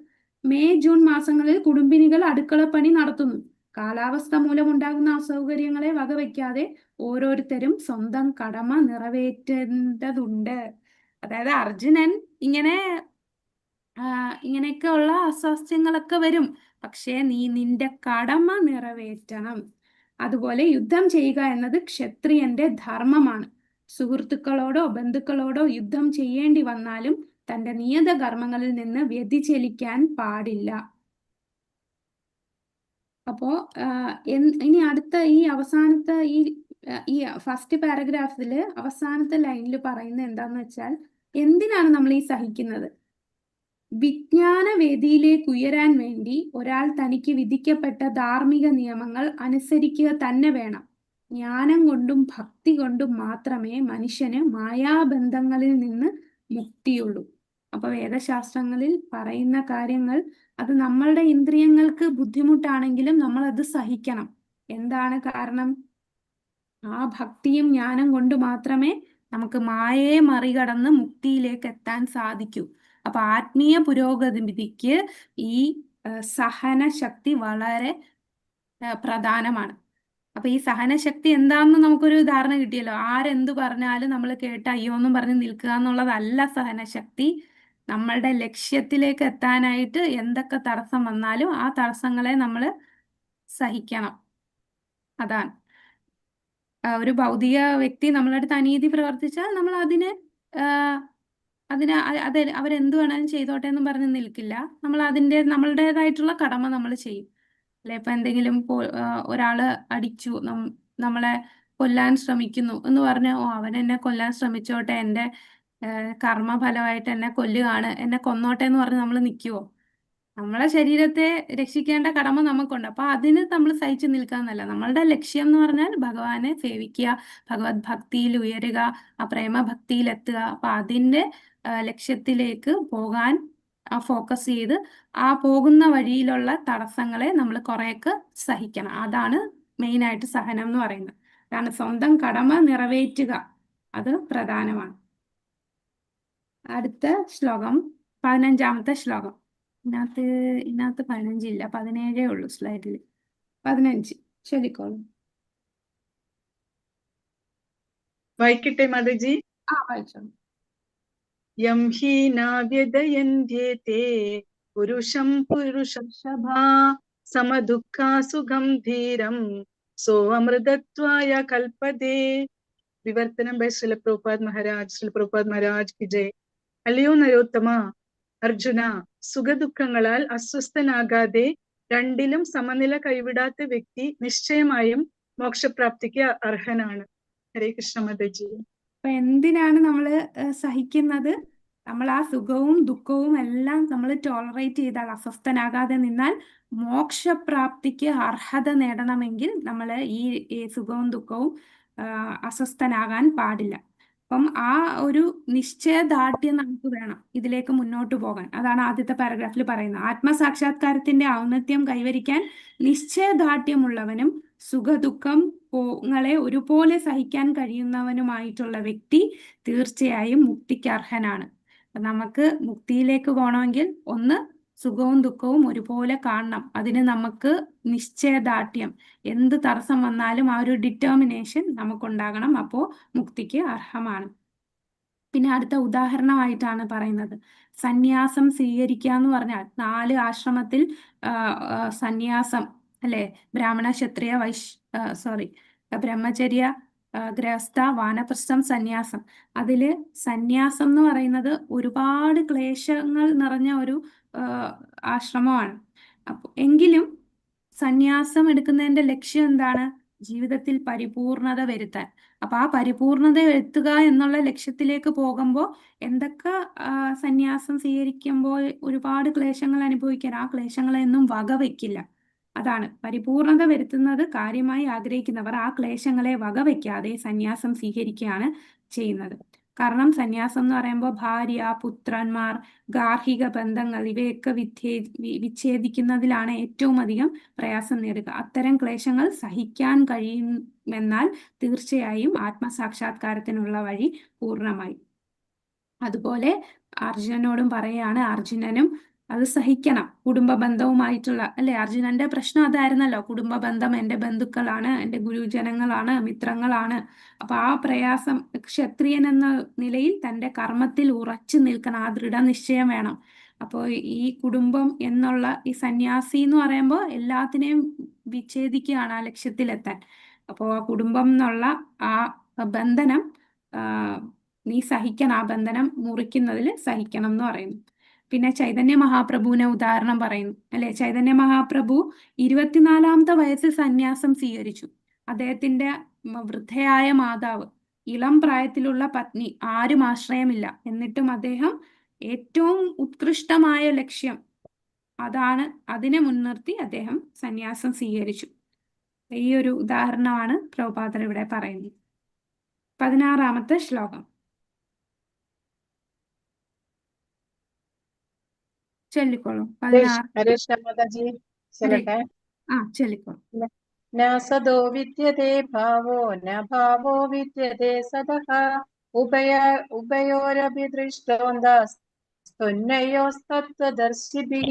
മെയ് ജൂൺ മാസങ്ങളിൽ കുടുംബിനികൾ അടുക്കളപ്പണി നടത്തുന്നു. കാലാവസ്ഥ മൂലമുണ്ടാകുന്ന അസൗകര്യങ്ങളെ വകവയ്ക്കാതെ ഓരോരുത്തരും സ്വന്തം കടമ നിറവേറ്റേണ്ടതുണ്ട്. അതായത് അർജുനൻ ഇങ്ങനെയൊക്കെയുള്ള അസ്വാസ്ഥ്യങ്ങളൊക്കെ വരും, പക്ഷേ നീ നിന്റെ കടമ നിറവേറ്റണം. അതുപോലെ യുദ്ധം ചെയ്യുക എന്നത് ക്ഷത്രിയന്റെ ധർമ്മമാണ്. സുഹൃത്തുക്കളോടോ ബന്ധുക്കളോടോ യുദ്ധം ചെയ്യേണ്ടി വന്നാലും തന്റെ നിയത കർമ്മങ്ങളിൽ നിന്ന് വ്യതിചലിക്കാൻ പാടില്ല. അപ്പോ ഇനി അടുത്ത ഈ അവസാനത്തെ ഈ ഫസ്റ്റ് പാരഗ്രാഫില് അവസാനത്തെ ലൈനിൽ പറയുന്നത് എന്താന്ന് വെച്ചാൽ, എന്തിനാണ് നമ്മൾ ഈ സഹിക്കുന്നത്? വിജ്ഞാന വേദിയിലേക്ക് ഉയരാൻ വേണ്ടി ഒരാൾ തനിക്ക് വിധിക്കപ്പെട്ട ധാർമ്മിക നിയമങ്ങൾ അനുസരിക്കുക തന്നെ വേണം. ജ്ഞാനം കൊണ്ടും ഭക്തി കൊണ്ടും മാത്രമേ മനുഷ്യന് മായാബന്ധങ്ങളിൽ നിന്ന് മുക്തിയുള്ളൂ. അപ്പൊ വേദശാസ്ത്രങ്ങളിൽ പറയുന്ന കാര്യങ്ങൾ അത് നമ്മളുടെ ഇന്ദ്രിയങ്ങൾക്ക് ബുദ്ധിമുട്ടാണെങ്കിലും നമ്മൾ അത് സഹിക്കണം. എന്താണ് കാരണം? ആ ഭക്തിയും ജ്ഞാനം കൊണ്ട് മാത്രമേ നമുക്ക് മായയെ മറികടന്ന് മുക്തിയിലേക്ക് എത്താൻ സാധിക്കൂ. അപ്പൊ ആത്മീയ പുരോഗതിക്ക് ഈ സഹനശക്തി വളരെ പ്രധാനമാണ്. അപ്പൊ ഈ സഹനശക്തി എന്താണെന്ന് നമുക്കൊരു ധാരണ കിട്ടിയല്ലോ. ആരെന്ത് പറഞ്ഞാലും നമ്മൾ കേട്ട് അയ്യോ എന്നും പറഞ്ഞ് നിൽക്കുക എന്നുള്ളതല്ല സഹനശക്തി. നമ്മളുടെ ലക്ഷ്യത്തിലേക്ക് എത്താനായിട്ട് എന്തൊക്കെ തടസ്സം വന്നാലും ആ തടസ്സങ്ങളെ നമ്മൾ സഹിക്കണം. അതാണ് ഒരു ഭൗതിക വ്യക്തി നമ്മളടുത്ത് അനീതി പ്രവർത്തിച്ചാൽ നമ്മൾ അതിനെ അവരെന്ത് വേണമെങ്കിലും ചെയ്തോട്ടെ എന്നും പറഞ്ഞ് നിൽക്കില്ല. നമ്മൾ നമ്മളുടേതായിട്ടുള്ള കടമ നമ്മൾ ചെയ്യും. അല്ലെ, ഇപ്പൊ എന്തെങ്കിലും ഒരാള് അടിച്ചു, നമ്മളെ കൊല്ലാൻ ശ്രമിക്കുന്നു എന്ന് പറഞ്ഞാൽ അവൻ എന്നെ കൊല്ലാൻ ശ്രമിച്ചോട്ടെ, എൻ്റെ കർമ്മഫലമായിട്ട് എന്നെ കൊല്ലുകയാണ്, എന്നെ കൊന്നോട്ടെ എന്ന് പറഞ്ഞ് നമ്മൾ നിൽക്കുവോ? നമ്മളെ ശരീരത്തെ രക്ഷിക്കേണ്ട കടമ നമുക്കുണ്ട്. അപ്പൊ അതിന് നമ്മൾ സഹിച്ചു നിൽക്കാന്നല്ല. നമ്മളുടെ ലക്ഷ്യം എന്ന് പറഞ്ഞാൽ ഭഗവാനെ സേവിക്കുക, ഭഗവത് ഭക്തിയിൽ ഉയരുക, ആ പ്രേമഭക്തിയിൽ എത്തുക. അപ്പൊ അതിന്റെ ലക്ഷ്യത്തിലേക്ക് പോകാൻ ഫോക്കസ് ചെയ്ത് ആ പോകുന്ന വഴിയിലുള്ള തടസ്സങ്ങളെ നമ്മൾ കുറെയൊക്കെ സഹിക്കണം. അതാണ് മെയിനായിട്ട് സഹനം എന്ന് പറയുന്നത്. കാരണം സ്വന്തം കടമ നിറവേറ്റുക, അത് പ്രധാനമാണ്. അടുത്ത ശ്ലോകം 15-ാമത്തെ ശ്ലോകം. ഇതിനകത്ത് 15 ഇല്ല, 17 ഉള്ളൂ സ്ലൈഡിൽ. 15 ചൊല്ലിക്കോളൂ. വായിക്കട്ടെ മാതാജി. വായിച്ചോളൂ. യം ഹി നാവ്യദയന്ധ്യേതേ പുരുഷം പുരുഷർഷഭാ സമദുഃഖാസുഖം ധീരം സോ അമൃതത്വായ കൽപ്പതേ. വിവർത്തനം ബൈ ശ്രീല പ്രഭുപാദ് മഹാരാജ്. ശ്രീല പ്രഭുപാദ് മഹാരാജ് കി ജയ്. അല്ലയോ നരോത്തമ അർജുന, സുഖദുഃഖങ്ങളാൽ അസ്വസ്ഥനാകാതെ രണ്ടിലും സമനില കൈവിടാത്ത വ്യക്തി നിശ്ചയമായും മോക്ഷപ്രാപ്തിക്ക് അർഹനാണ്. ഹരേ കൃഷ്ണ മാതാജി. അപ്പൊ എന്തിനാണ് നമ്മൾ സഹിക്കുന്നത്? നമ്മൾ ആ സുഖവും ദുഃഖവും എല്ലാം നമ്മൾ ടോളറേറ്റ് ചെയ്താൽ, അസ്വസ്ഥനാകാതെ നിന്നാൽ മോക്ഷപ്രാപ്തിക്ക് അർഹത നേടണമെങ്കിൽ നമ്മൾ ഈ സുഖവും ദുഃഖവും അസ്വസ്ഥനാകാൻ പാടില്ല. അപ്പം ആ ഒരു നിശ്ചയദാർഢ്യം നമുക്ക് വേണം ഇതിലേക്ക് മുന്നോട്ട് പോകാൻ. അതാണ് ആദ്യത്തെ പാരഗ്രാഫിൽ പറയുന്നത്. ആത്മസാക്ഷാത്കാരത്തിന്റെ ഔന്നത്യം കൈവരിക്കാൻ നിശ്ചയദാർഢ്യമുള്ളവനും സുഖദുഃഖങ്ങളെ ഒരുപോലെ സഹിക്കാൻ കഴിയുന്നവനുമായിട്ടുള്ള വ്യക്തി തീർച്ചയായും മുക്തിക്ക് അർഹനാണ്. നമുക്ക് മുക്തിയിലേക്ക് പോകണമെങ്കിൽ ഒന്ന് സുഖവും ദുഃഖവും ഒരുപോലെ കാണണം. അതിന് നമുക്ക് നിശ്ചയദാർഢ്യം, എന്ത് തടസ്സം വന്നാലും ആ ഒരു ഡിറ്റർമിനേഷൻ നമുക്കുണ്ടാകണം. അപ്പോൾ മുക്തിക്ക് അർഹമാണ്. പിന്നെ അടുത്ത ഉദാഹരണമായിട്ടാണ് പറയുന്നത് സന്യാസം സ്വീകരിക്കുക എന്ന് പറഞ്ഞാൽ 4 ആശ്രമത്തിൽ സന്യാസം, അല്ലെ, ബ്രാഹ്മണ, ക്ഷത്രിയ, ബ്രഹ്മചര്യ, ഗൃഹസ്ഥ, വാനപ്രസ്ഥം, സന്യാസം. അതില് സന്യാസം എന്ന് പറയുന്നത് ഒരുപാട് ക്ലേശങ്ങൾ നിറഞ്ഞ ഒരു ആശ്രമമാണ്. എങ്കിലും സന്യാസം എടുക്കുന്നതിന്റെ ലക്ഷ്യം എന്താണ്? ജീവിതത്തിൽ പരിപൂർണത വരുത്താൻ. അപ്പൊ ആ പരിപൂർണത എത്തുക എന്നുള്ള ലക്ഷ്യത്തിലേക്ക് പോകുമ്പോൾ എന്തൊക്കെ സന്യാസം സ്വീകരിക്കുമ്പോൾ ഒരുപാട് ക്ലേശങ്ങൾ അനുഭവിക്കാൻ, ആ ക്ലേശങ്ങളെയൊന്നും വകവെക്കില്ല. അതാണ് പരിപൂർണത വരുത്തുന്നത്. കാര്യമായി ആഗ്രഹിക്കുന്നവർ ആ ക്ലേശങ്ങളെ വകവെക്കാതെ സന്യാസം സ്വീകരിക്കുകയാണ് ചെയ്യുന്നത്. കാരണം സന്യാസം എന്ന് പറയുമ്പോൾ ഭാര്യ, പുത്രന്മാർ, ഗാർഹിക ബന്ധങ്ങൾ ഇവയൊക്കെ വിച്ഛേദിക്കുന്നതിലാണ് ഏറ്റവും അധികം പ്രയാസം നേടുക. അത്തരം ക്ലേശങ്ങൾ സഹിക്കാൻ കഴിയുമെന്നാൽ തീർച്ചയായും ആത്മസാക്ഷാത്കാരത്തിനുള്ള വഴി പൂർണ്ണമായി. അതുപോലെ അർജുനനോടും പറയാണ്, അർജുനനും അത് സഹിക്കണം. കുടുംബ ബന്ധവുമായിട്ടുള്ള, അല്ലെ, അർജുനന്റെ പ്രശ്നം അതായിരുന്നല്ലോ. കുടുംബ ബന്ധം, എൻ്റെ ബന്ധുക്കളാണ്, എൻ്റെ ഗുരുജനങ്ങളാണ്, മിത്രങ്ങളാണ്. അപ്പൊ ആ പ്രയാസം, ക്ഷത്രിയൻ എന്ന നിലയിൽ തൻ്റെ കർമ്മത്തിൽ ഉറച്ചു നിൽക്കണം. ആ ദൃഢനിശ്ചയം വേണം. അപ്പോൾ ഈ കുടുംബം എന്നുള്ള ഈ സന്യാസി എന്ന് പറയുമ്പോൾ എല്ലാത്തിനെയും വിച്ഛേദിക്കുകയാണ് ആ ലക്ഷ്യത്തിലെത്താൻ. അപ്പോൾ ആ കുടുംബം എന്നുള്ള ആ ബന്ധനം നീ സഹിക്കണം. ആ ബന്ധനം മുറിക്കുന്നതിൽ സഹിക്കണം എന്ന് പറയുന്നു. പിന്നെ ചൈതന്യ മഹാപ്രഭുവിനെ ഉദാഹരണം പറയുന്നു, അല്ലെ. ചൈതന്യ മഹാപ്രഭു 24-ാമത്തെ വയസ്സിൽ സന്യാസം സ്വീകരിച്ചു. അദ്ദേഹത്തിന്റെ വൃദ്ധയായ മാതാവ്, ഇളം പ്രായത്തിലുള്ള പത്നി, ആരും ആശ്രയമില്ല. എന്നിട്ടും അദ്ദേഹം ഏറ്റവും ഉത്കൃഷ്ടമായ ലക്ഷ്യം അതാണ്, അതിനെ മുൻനിർത്തി അദ്ദേഹം സന്യാസം സ്വീകരിച്ചു. ഈ ഒരു ഉദാഹരണമാണ് പ്രഭുപാദർ ഇവിടെ പറയുന്നത്. 16-ാമത്തെ ശ്ലോകം ചൊല്ലിക്കോളൂ. 16. ഹരേ കൃഷ്ണ മാതാജി. ചെല്ലട്ടെ. ചൊല്ലിക്കോളൂ. ന സദോ വിദ്യതേ ഭാവോ ന ഭാവോ വിദ്യതേ സദഃ ഉഭയോരപി ദൃഷ്ടോന്തഃ സ്ത്വന്നയോസ്തത്വദർശിഭിഃ.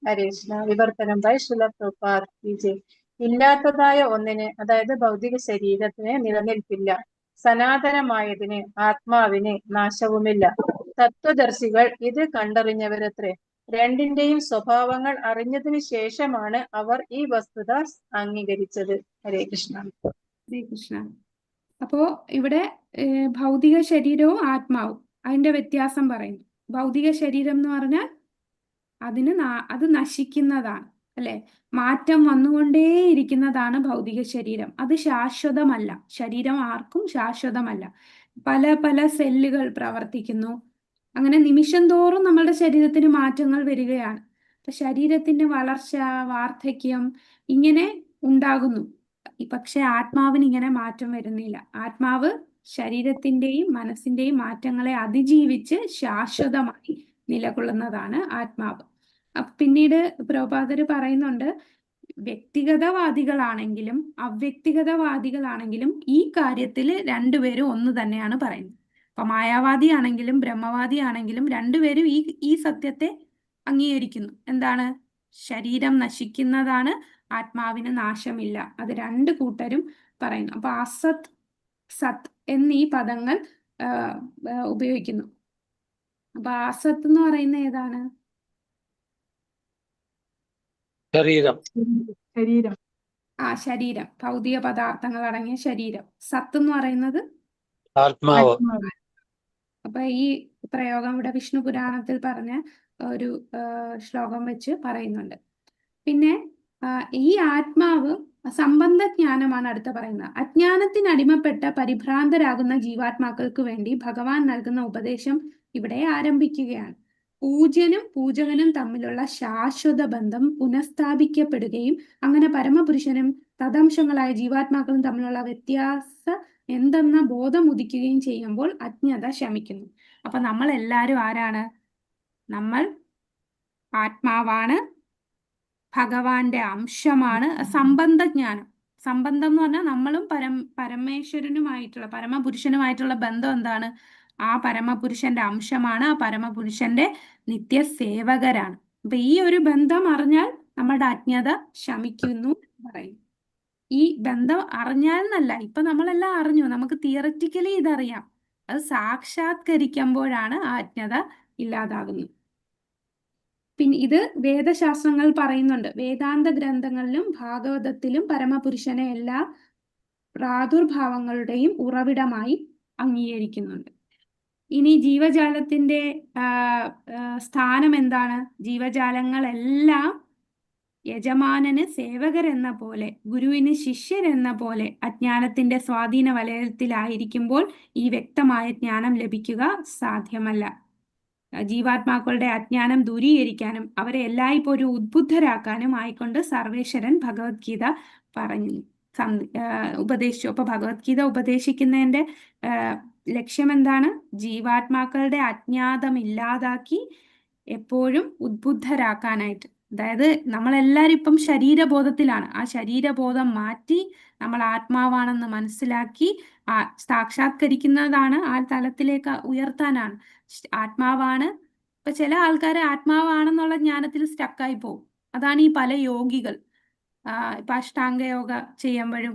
ഹരേ കൃഷ്ണ. വിവർത്തനം ബൈ ശ്രീല പ്രഭുപാദ് കി ജയ്. ഇല്ലാത്തതായ ഒന്നിന്, അതായത് ഭൗതിക ശരീരത്തിന് നിലനിൽപ്പില്ല. സനാതനമായതിന്, ആത്മാവിന് നാശവുമില്ല. തത്വദർശികൾ ഇത് കണ്ടറിഞ്ഞവരത്രേ. രണ്ടിന്റെയും സ്വഭാവങ്ങൾ അറിഞ്ഞതിന് ശേഷമാണ് അവർ ഈ വസ്തുത അംഗീകരിച്ചത്. ഹരേ കൃഷ്ണ. ഹരേ കൃഷ്ണ. അപ്പോ ഇവിടെ ഭൗതിക ശരീരവും ആത്മാവും അതിന്റെ വ്യത്യാസം പറയുന്നു. ഭൗതിക ശരീരം എന്ന് പറഞ്ഞാൽ അത് നശിക്കുന്നതാണ്, അല്ലെ. മാറ്റം വന്നുകൊണ്ടേയിരിക്കുന്നതാണ് ഭൗതിക ശരീരം. അത് ശാശ്വതമല്ല. ശരീരം ആർക്കും ശാശ്വതമല്ല. പല പല സെല്ലുകൾ പ്രവർത്തിക്കുന്നു. അങ്ങനെ നിമിഷം തോറും നമ്മളുടെ ശരീരത്തിന് മാറ്റങ്ങൾ വരികയാണ്. അപ്പൊ ശരീരത്തിന്റെ വളർച്ച, വാർദ്ധക്യം ഇങ്ങനെ ഉണ്ടാകുന്നു. പക്ഷെ ആത്മാവിന് ഇങ്ങനെ മാറ്റം വരുന്നില്ല. ആത്മാവ് ശരീരത്തിന്റെയും മനസ്സിന്റെയും മാറ്റങ്ങളെ അതിജീവിച്ച് ശാശ്വതമായി നിലകൊള്ളുന്നതാണ് ആത്മാവ്. പിന്നീട് പ്രഭുപാദര് പറയുന്നുണ്ട്, വ്യക്തിഗതവാദികളാണെങ്കിലും അവ്യക്തിഗതവാദികളാണെങ്കിലും ഈ കാര്യത്തിൽ രണ്ടുപേരും ഒന്ന് തന്നെയാണ് പറയുന്നത്. അപ്പൊ മായാവാദി ആണെങ്കിലും ബ്രഹ്മവാദി ആണെങ്കിലും രണ്ടുപേരും ഈ സത്യത്തെ അംഗീകരിക്കുന്നു. എന്താണ്? ശരീരം നശിക്കുന്നതാണ്, ആത്മാവിന് നാശമില്ല. അത് രണ്ട് കൂട്ടരും പറയുന്നു. അപ്പൊ അസത്, സത് എന്നീ പദങ്ങൾ ഉപയോഗിക്കുന്നു. അപ്പൊ അസത്ത് എന്ന് പറയുന്ന ഏതാണ്? ശരീരം. ശരീരം. ശരീരം, ഭൗതിക പദാർത്ഥങ്ങൾ അടങ്ങിയ ശരീരം. സത്ത് എന്ന് പറയുന്നത് ആത്മാവ്. അപ്പൊ ഈ പ്രയോഗം ഇവിടെ വിഷ്ണു പുരാണത്തിൽ പറഞ്ഞ ഒരു ശ്ലോകം വെച്ച് പറയുന്നുണ്ട്. പിന്നെ ഈ ആത്മാവ് സംബന്ധജ്ഞാനമാണ് അടുത്ത പറയുന്നത്. അജ്ഞാനത്തിന് അടിമപ്പെട്ട പരിഭ്രാന്തരാകുന്ന ജീവാത്മാക്കൾക്ക് വേണ്ടി ഭഗവാൻ നൽകുന്ന ഉപദേശം ഇവിടെ ആരംഭിക്കുകയാണ്. പൂജ്യനും പൂജകനും തമ്മിലുള്ള ശാശ്വത ബന്ധം പുനഃസ്ഥാപിക്കപ്പെടുകയും അങ്ങനെ പരമപുരുഷനും തദംശങ്ങളായ ജീവാത്മാക്കളും തമ്മിലുള്ള വ്യത്യാസം എന്തെന്ന ബോധം ഉദിക്കുകയും ചെയ്യുമ്പോൾ അജ്ഞത ശമിക്കുന്നു. അപ്പൊ നമ്മൾ എല്ലാവരും ആരാണ്? നമ്മൾ ആത്മാവാണ്, ഭഗവാന്റെ അംശമാണ്. സംബന്ധജ്ഞാനം, സംബന്ധം എന്ന് പറഞ്ഞാൽ നമ്മളും പരമേശ്വരനുമായിട്ടുള്ള പരമപുരുഷനുമായിട്ടുള്ള ബന്ധം എന്താണ്? ആ പരമപുരുഷന്റെ അംശമാണ്, ആ പരമപുരുഷന്റെ നിത്യസേവകരാണ്. അപ്പൊ ഈ ഒരു ബന്ധം അറിഞ്ഞാൽ നമ്മുടെ അജ്ഞത ശമിക്കുന്നു പറയും. ഈ ബന്ധം അറിഞ്ഞാൽ എന്നല്ല, ഇപ്പൊ നമ്മളെല്ലാം അറിഞ്ഞു, നമുക്ക് തിയററ്റിക്കലി ഇതറിയാം. അത് സാക്ഷാത്കരിക്കുമ്പോഴാണ് ആ അജ്ഞത ഇല്ലാതാകുന്നത്. പിന്നെ ഇത് വേദശാസ്ത്രങ്ങൾ പറയുന്നുണ്ട്. വേദാന്ത ഗ്രന്ഥങ്ങളിലും ഭാഗവതത്തിലും പരമപുരുഷനെ എല്ലാ പ്രാദുർഭാവങ്ങളുടെയും ഉറവിടമായി അംഗീകരിക്കുന്നുണ്ട്. ഇനി ജീവജാലത്തിന്റെ സ്ഥാനം എന്താണ്? ജീവജാലങ്ങളെല്ലാം യജമാനന് സേവകരെന്ന പോലെ, ഗുരുവിന് ശിഷ്യരെന്ന പോലെ അജ്ഞാനത്തിന്റെ സ്വാധീന വലയത്തിലായിരിക്കുമ്പോൾ ഈ വ്യക്തമായ ജ്ഞാനം ലഭിക്കുക സാധ്യമല്ല. ജീവാത്മാക്കളുടെ അജ്ഞാനം ദൂരീകരിക്കാനും അവരെ എല്ലായ്പ്പോഴും ഉദ്ബുദ്ധരാക്കാനും ആയിക്കൊണ്ട് സർവേശ്വരൻ ഭഗവത്ഗീത പറഞ്ഞു ഉപദേശിച്ചു. അപ്പൊ ഭഗവത്ഗീത ഉപദേശിക്കുന്നതിന്റെ ലക്ഷ്യം എന്താണ്? ജീവാത്മാക്കളുടെ അജ്ഞാതം ഇല്ലാതാക്കി എപ്പോഴും ഉദ്ബുദ്ധരാക്കാനായിട്ട്. അതായത് നമ്മളെല്ലാവരും ഇപ്പം ശരീരബോധത്തിലാണ്. ആ ശരീരബോധം മാറ്റി നമ്മൾ ആത്മാവാണെന്ന് മനസ്സിലാക്കി സാക്ഷാത്കരിക്കുന്നതാണ്, ആ തലത്തിലേക്ക് ഉയർത്താനാണ്. ആത്മാവാണ്. ഇപ്പൊ ചില ആൾക്കാരെ ആത്മാവാണെന്നുള്ള ജ്ഞാനത്തിൽ സ്റ്റക്കായി പോകും. അതാണ് ഈ പല യോഗികൾ ഇപ്പൊ അഷ്ടാംഗ യോഗ ചെയ്യുമ്പോഴും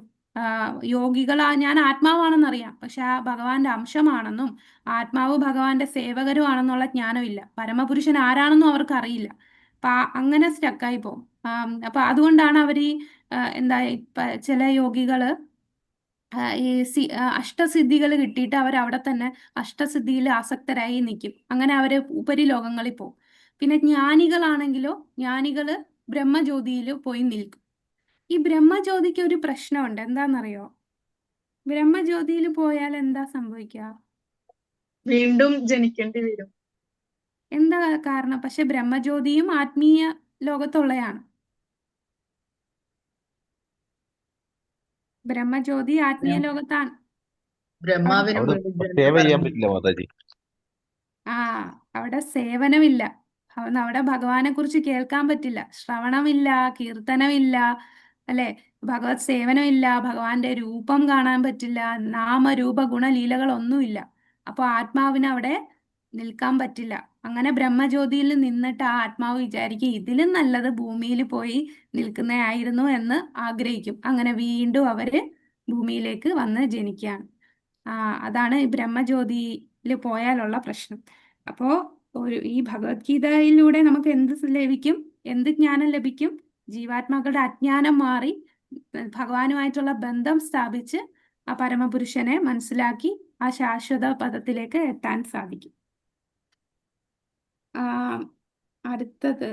യോഗികൾ ഞാൻ ആത്മാവാണെന്നറിയാം, പക്ഷെ ആ ഭഗവാന്റെ അംശമാണെന്നും ആത്മാവ് ഭഗവാന്റെ സേവകരുമാണെന്നുള്ള ജ്ഞാനമില്ല. പരമപുരുഷൻ ആരാണെന്നും അവർക്ക് അറിയില്ല. അപ്പൊ അങ്ങനെ സ്റ്റക്കായി പോകും. അപ്പൊ അതുകൊണ്ടാണ് അവർ ഈ ചില യോഗികള് ഈ അഷ്ടസിദ്ധികൾ കിട്ടിയിട്ട് അവരവിടെ തന്നെ അഷ്ടസിദ്ധിയിൽ ആസക്തരായി നിൽക്കും. അങ്ങനെ അവര് ഉപരിലോകങ്ങളിൽ പോകും. പിന്നെ ജ്ഞാനികളാണെങ്കിലോ, ജ്ഞാനികള് ബ്രഹ്മജ്യോതിയിൽ പോയി നിൽക്കും. ഈ ബ്രഹ്മജ്യോതിക്ക് ഒരു പ്രശ്നമുണ്ട്. എന്താണെന്നറിയോ? ബ്രഹ്മജ്യോതിയിൽ പോയാൽ എന്താ സംഭവിക്കുക? വീണ്ടും ജനിക്കേണ്ടി വരും. എന്താ കാരണം? പക്ഷെ ബ്രഹ്മജ്യോതിയും ആത്മീയ ലോകത്തുള്ളയാണ്. ബ്രഹ്മജ്യോതി ആത്മീയ ലോകത്താണ്. ബ്രഹ്മാവിനും അവിടെ വീണ്ടും ജനനം സേവ ചെയ്യാൻ പറഞ്ഞു. പറ്റില്ല മാതാജി. അവിടെ സേവനമില്ല. അവിടെ ഭഗവാനെ കുറിച്ച് കേൾക്കാൻ പറ്റില്ല. ശ്രവണമില്ല, കീർത്തനമില്ല, അല്ലെ? ഭഗവത് സേവനമില്ല, ഭഗവാന്റെ രൂപം കാണാൻ പറ്റില്ല, നാമരൂപ ഗുണലീലകളൊന്നുമില്ല. അപ്പൊ ആത്മാവിന് അവിടെ നിൽക്കാൻ പറ്റില്ല. അങ്ങനെ ബ്രഹ്മജ്യോതിയിൽ നിന്നിട്ട് ആ ആത്മാവ് വിചാരിക്കും ഇതിലും നല്ലത് ഭൂമിയിൽ പോയി നിൽക്കുന്നതായിരുന്നു എന്ന് ആഗ്രഹിക്കും. അങ്ങനെ വീണ്ടും അവര് ഭൂമിയിലേക്ക് വന്ന് ജനിക്കുകയാണ്. അതാണ് ഈ ബ്രഹ്മജ്യോതിയിൽ പോയാലുള്ള പ്രശ്നം. അപ്പോ ഈ ഭഗവത്ഗീതയിലൂടെ നമുക്ക് എന്ത് ലഭിക്കും? എന്ത് ജ്ഞാനം ലഭിക്കും? ജീവാത്മാക്കളുടെ അജ്ഞാനം മാറി ഭഗവാനുമായിട്ടുള്ള ബന്ധം സ്ഥാപിച്ച് ആ പരമപുരുഷനെ മനസ്സിലാക്കി ആ ശാശ്വത പദത്തിലേക്ക് എത്താൻ സാധിക്കും. അടുത്തത്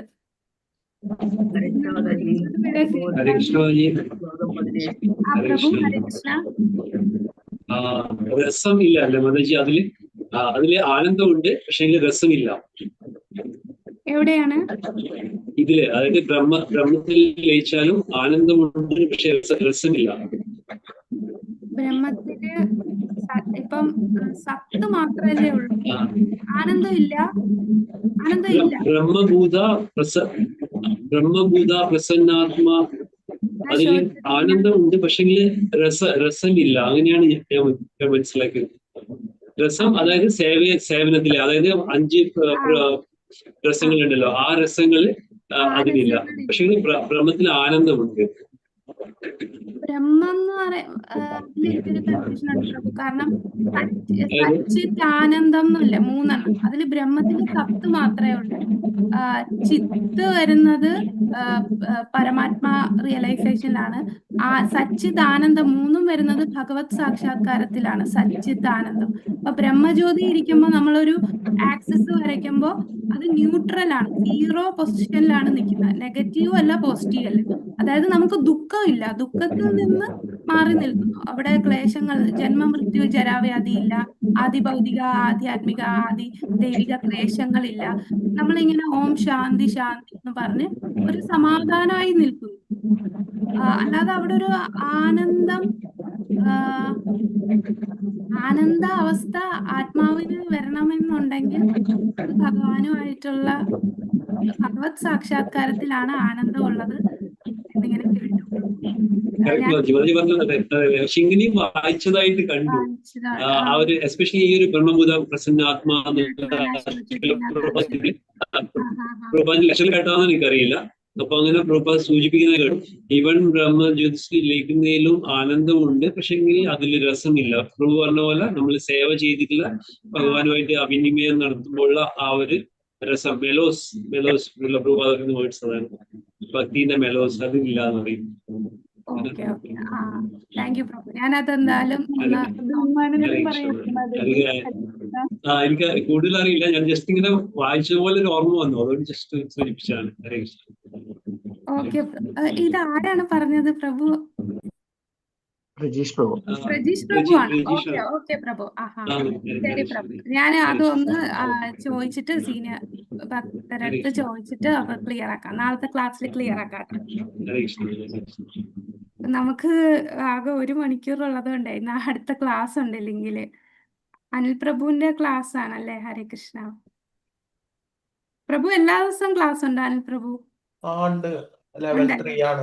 ഹരേ കൃഷ്ണജി. പ്രഭു ഹരേ കൃഷ്ണ. രസമില്ല അല്ലേ മാതാജി? അതില് ആനന്ദമുണ്ട്, പക്ഷെ രസമില്ല. എവിടെയാണ്? ഇതില്, അതായത് ബ്രഹ്മത്തിൽ ലയിച്ചാലും ആനന്ദമുണ്ട്, പക്ഷെ രസമില്ല. ബ്രഹ്മത്തില് ഇപ്പം സത്ത് മാത്രല്ലേ ഉള്ളൂ, ആനന്ദമില്ല. ബ്രഹ്മഭൂത പ്രസന്നാത്മാ, അതിൽ ആനന്ദമുണ്ട്, പക്ഷെ രസമില്ല. അങ്ങനെയാണ് ഞാൻ മനസ്സിലാക്കിയത്. രസം അതായത് സേവനത്തില്, അതായത് 5 രസങ്ങളുണ്ടല്ലോ, ആ രസങ്ങള് അതിലില്ല. പക്ഷെ ബ്രഹ്മത്തിൽ ആനന്ദമുണ്ട്. ബ്രഹ്മം എന്ന് എനിക്കൊരു കൺഫ്യൂഷൻ ഉണ്ട് പ്രഭു. കാരണം സച്ചിത് ആനന്ദം എന്നല്ലേ 3 എണ്ണം. അതിൽ ബ്രഹ്മത്തിൽ സത്ത് മാത്രമേ ഉള്ളൂ. ചിത്ത് വരുന്നത് പരമാത്മാ റിയലൈസേഷനിലാണ്. സച്ചിത് ആനന്ദം 3 വരുന്നത് ഭഗവത് സാക്ഷാത്കാരത്തിലാണ്. സച്ചിത് ആനന്ദം. അപ്പൊ ബ്രഹ്മജ്യോതി ഇരിക്കുമ്പോൾ നമ്മളൊരു ആക്സിസ് വരയ്ക്കുമ്പോൾ അത് ന്യൂട്രൽ ആണ്, 0 പൊസിഷനിലാണ് നിൽക്കുന്നത്. നെഗറ്റീവ് അല്ല, പോസിറ്റീവ് അല്ല. അതായത് നമുക്ക് ദുഃഖമില്ല, ദുഃഖത്തിൽ നിന്ന് മാറി നിൽക്കുന്നു. അവിടെ ക്ലേശങ്ങൾ, ജന്മമൃത്യു ജരാവ്യാധി ഇല്ല, ആദി ഭൗതിക ആധ്യാത്മിക ആദി ദൈവിക ക്ലേശങ്ങളില്ല. നമ്മളിങ്ങനെ ഓം ശാന്തി ശാന്തി എന്ന് പറഞ്ഞ് ഒരു സമാധാനമായി നിൽക്കുന്നു. അല്ലാതെ അവിടെ ഒരു ആനന്ദ അവസ്ഥ ആത്മാവിന് വരണമെന്നുണ്ടെങ്കിൽ അത് ഭഗവാനുമായിട്ടുള്ള ഭഗവത് സാക്ഷാത്കാരത്തിലാണ് ആനന്ദം ഉള്ളത് എന്നിങ്ങനെ കേട്ടു. ശിങ്കിനി വായിച്ചതായിട്ട് കണ്ടു. ആ ഒരു എസ്പെഷ്യലി ഈ ഒരു ബ്രഹ്മബുധ പ്രസന്നാത്മാ ലക്ഷണം കേട്ടാന്ന് എനിക്കറിയില്ല. അപ്പൊ അങ്ങനെ പ്രഭുപാദ് സൂചിപ്പിക്കുന്ന ഇവൻ ബ്രഹ്മജ്യോതിഷി ലയിക്കുന്നതിലും ആനന്ദമുണ്ട്, പക്ഷെങ്കിൽ അതിൽ രസമില്ല. പ്രഭു പറഞ്ഞ പോലെ നമ്മൾ സേവ ചെയ്തിട്ടില്ല, ഭഗവാനുമായിട്ട് അഭിനിമയം നടത്തുമ്പോഴുള്ള ആ ഒരു രസം, മെലോസ് പ്രഭുപാദ വേർഡ്സ് അതാണ്, ഭക്തിന്റെ മെലോസ് അതില്ല എന്ന് പറയും. താങ്ക് യു പ്രഭു. ഞാനതെന്തായാലും എനിക്ക് കൂടുതൽ അറിയില്ല, ഞാൻ ജസ്റ്റ് ഇങ്ങനെ വായിച്ച പോലെ ഒരു ഓർമ്മ വന്നു, അതുകൊണ്ട് ജസ്റ്റ് സൂചിപ്പിച്ചാണ്. ഹരേ കൃഷ്ണ. ഓക്കെ, ഇത് ആരാണ് പറഞ്ഞത് പ്രഭു? പ്രജീഷ് പ്രഭു. പ്രജീഷ് പ്രഭു ആണ്. ഓക്കെ പ്രഭു. ശരി പ്രഭു. ഞാൻ അതൊന്ന് ചോദിച്ചിട്ട് സീനിയർ ഭക്തരടുത്ത് ചോദിച്ചിട്ട് ക്ലിയർ ആക്കാം. നാളത്തെ ക്ലാസ്സിൽ ക്ലിയർ ആക്കാം. നമുക്ക് ആകെ 1 മണിക്കൂറുള്ളത് കൊണ്ട് ഇന്ന് അടുത്ത ക്ലാസ് ഉണ്ട്. ഇല്ലെങ്കിൽ അനിൽ പ്രഭുവിന്റെ ക്ലാസ് ആണല്ലേ? ഹരേ കൃഷ്ണ പ്രഭു. എല്ലാ ദിവസവും ക്ലാസ് ഉണ്ട് അനിൽ പ്രഭു? ഉണ്ട്. ലെവൽ 3 ആണ്.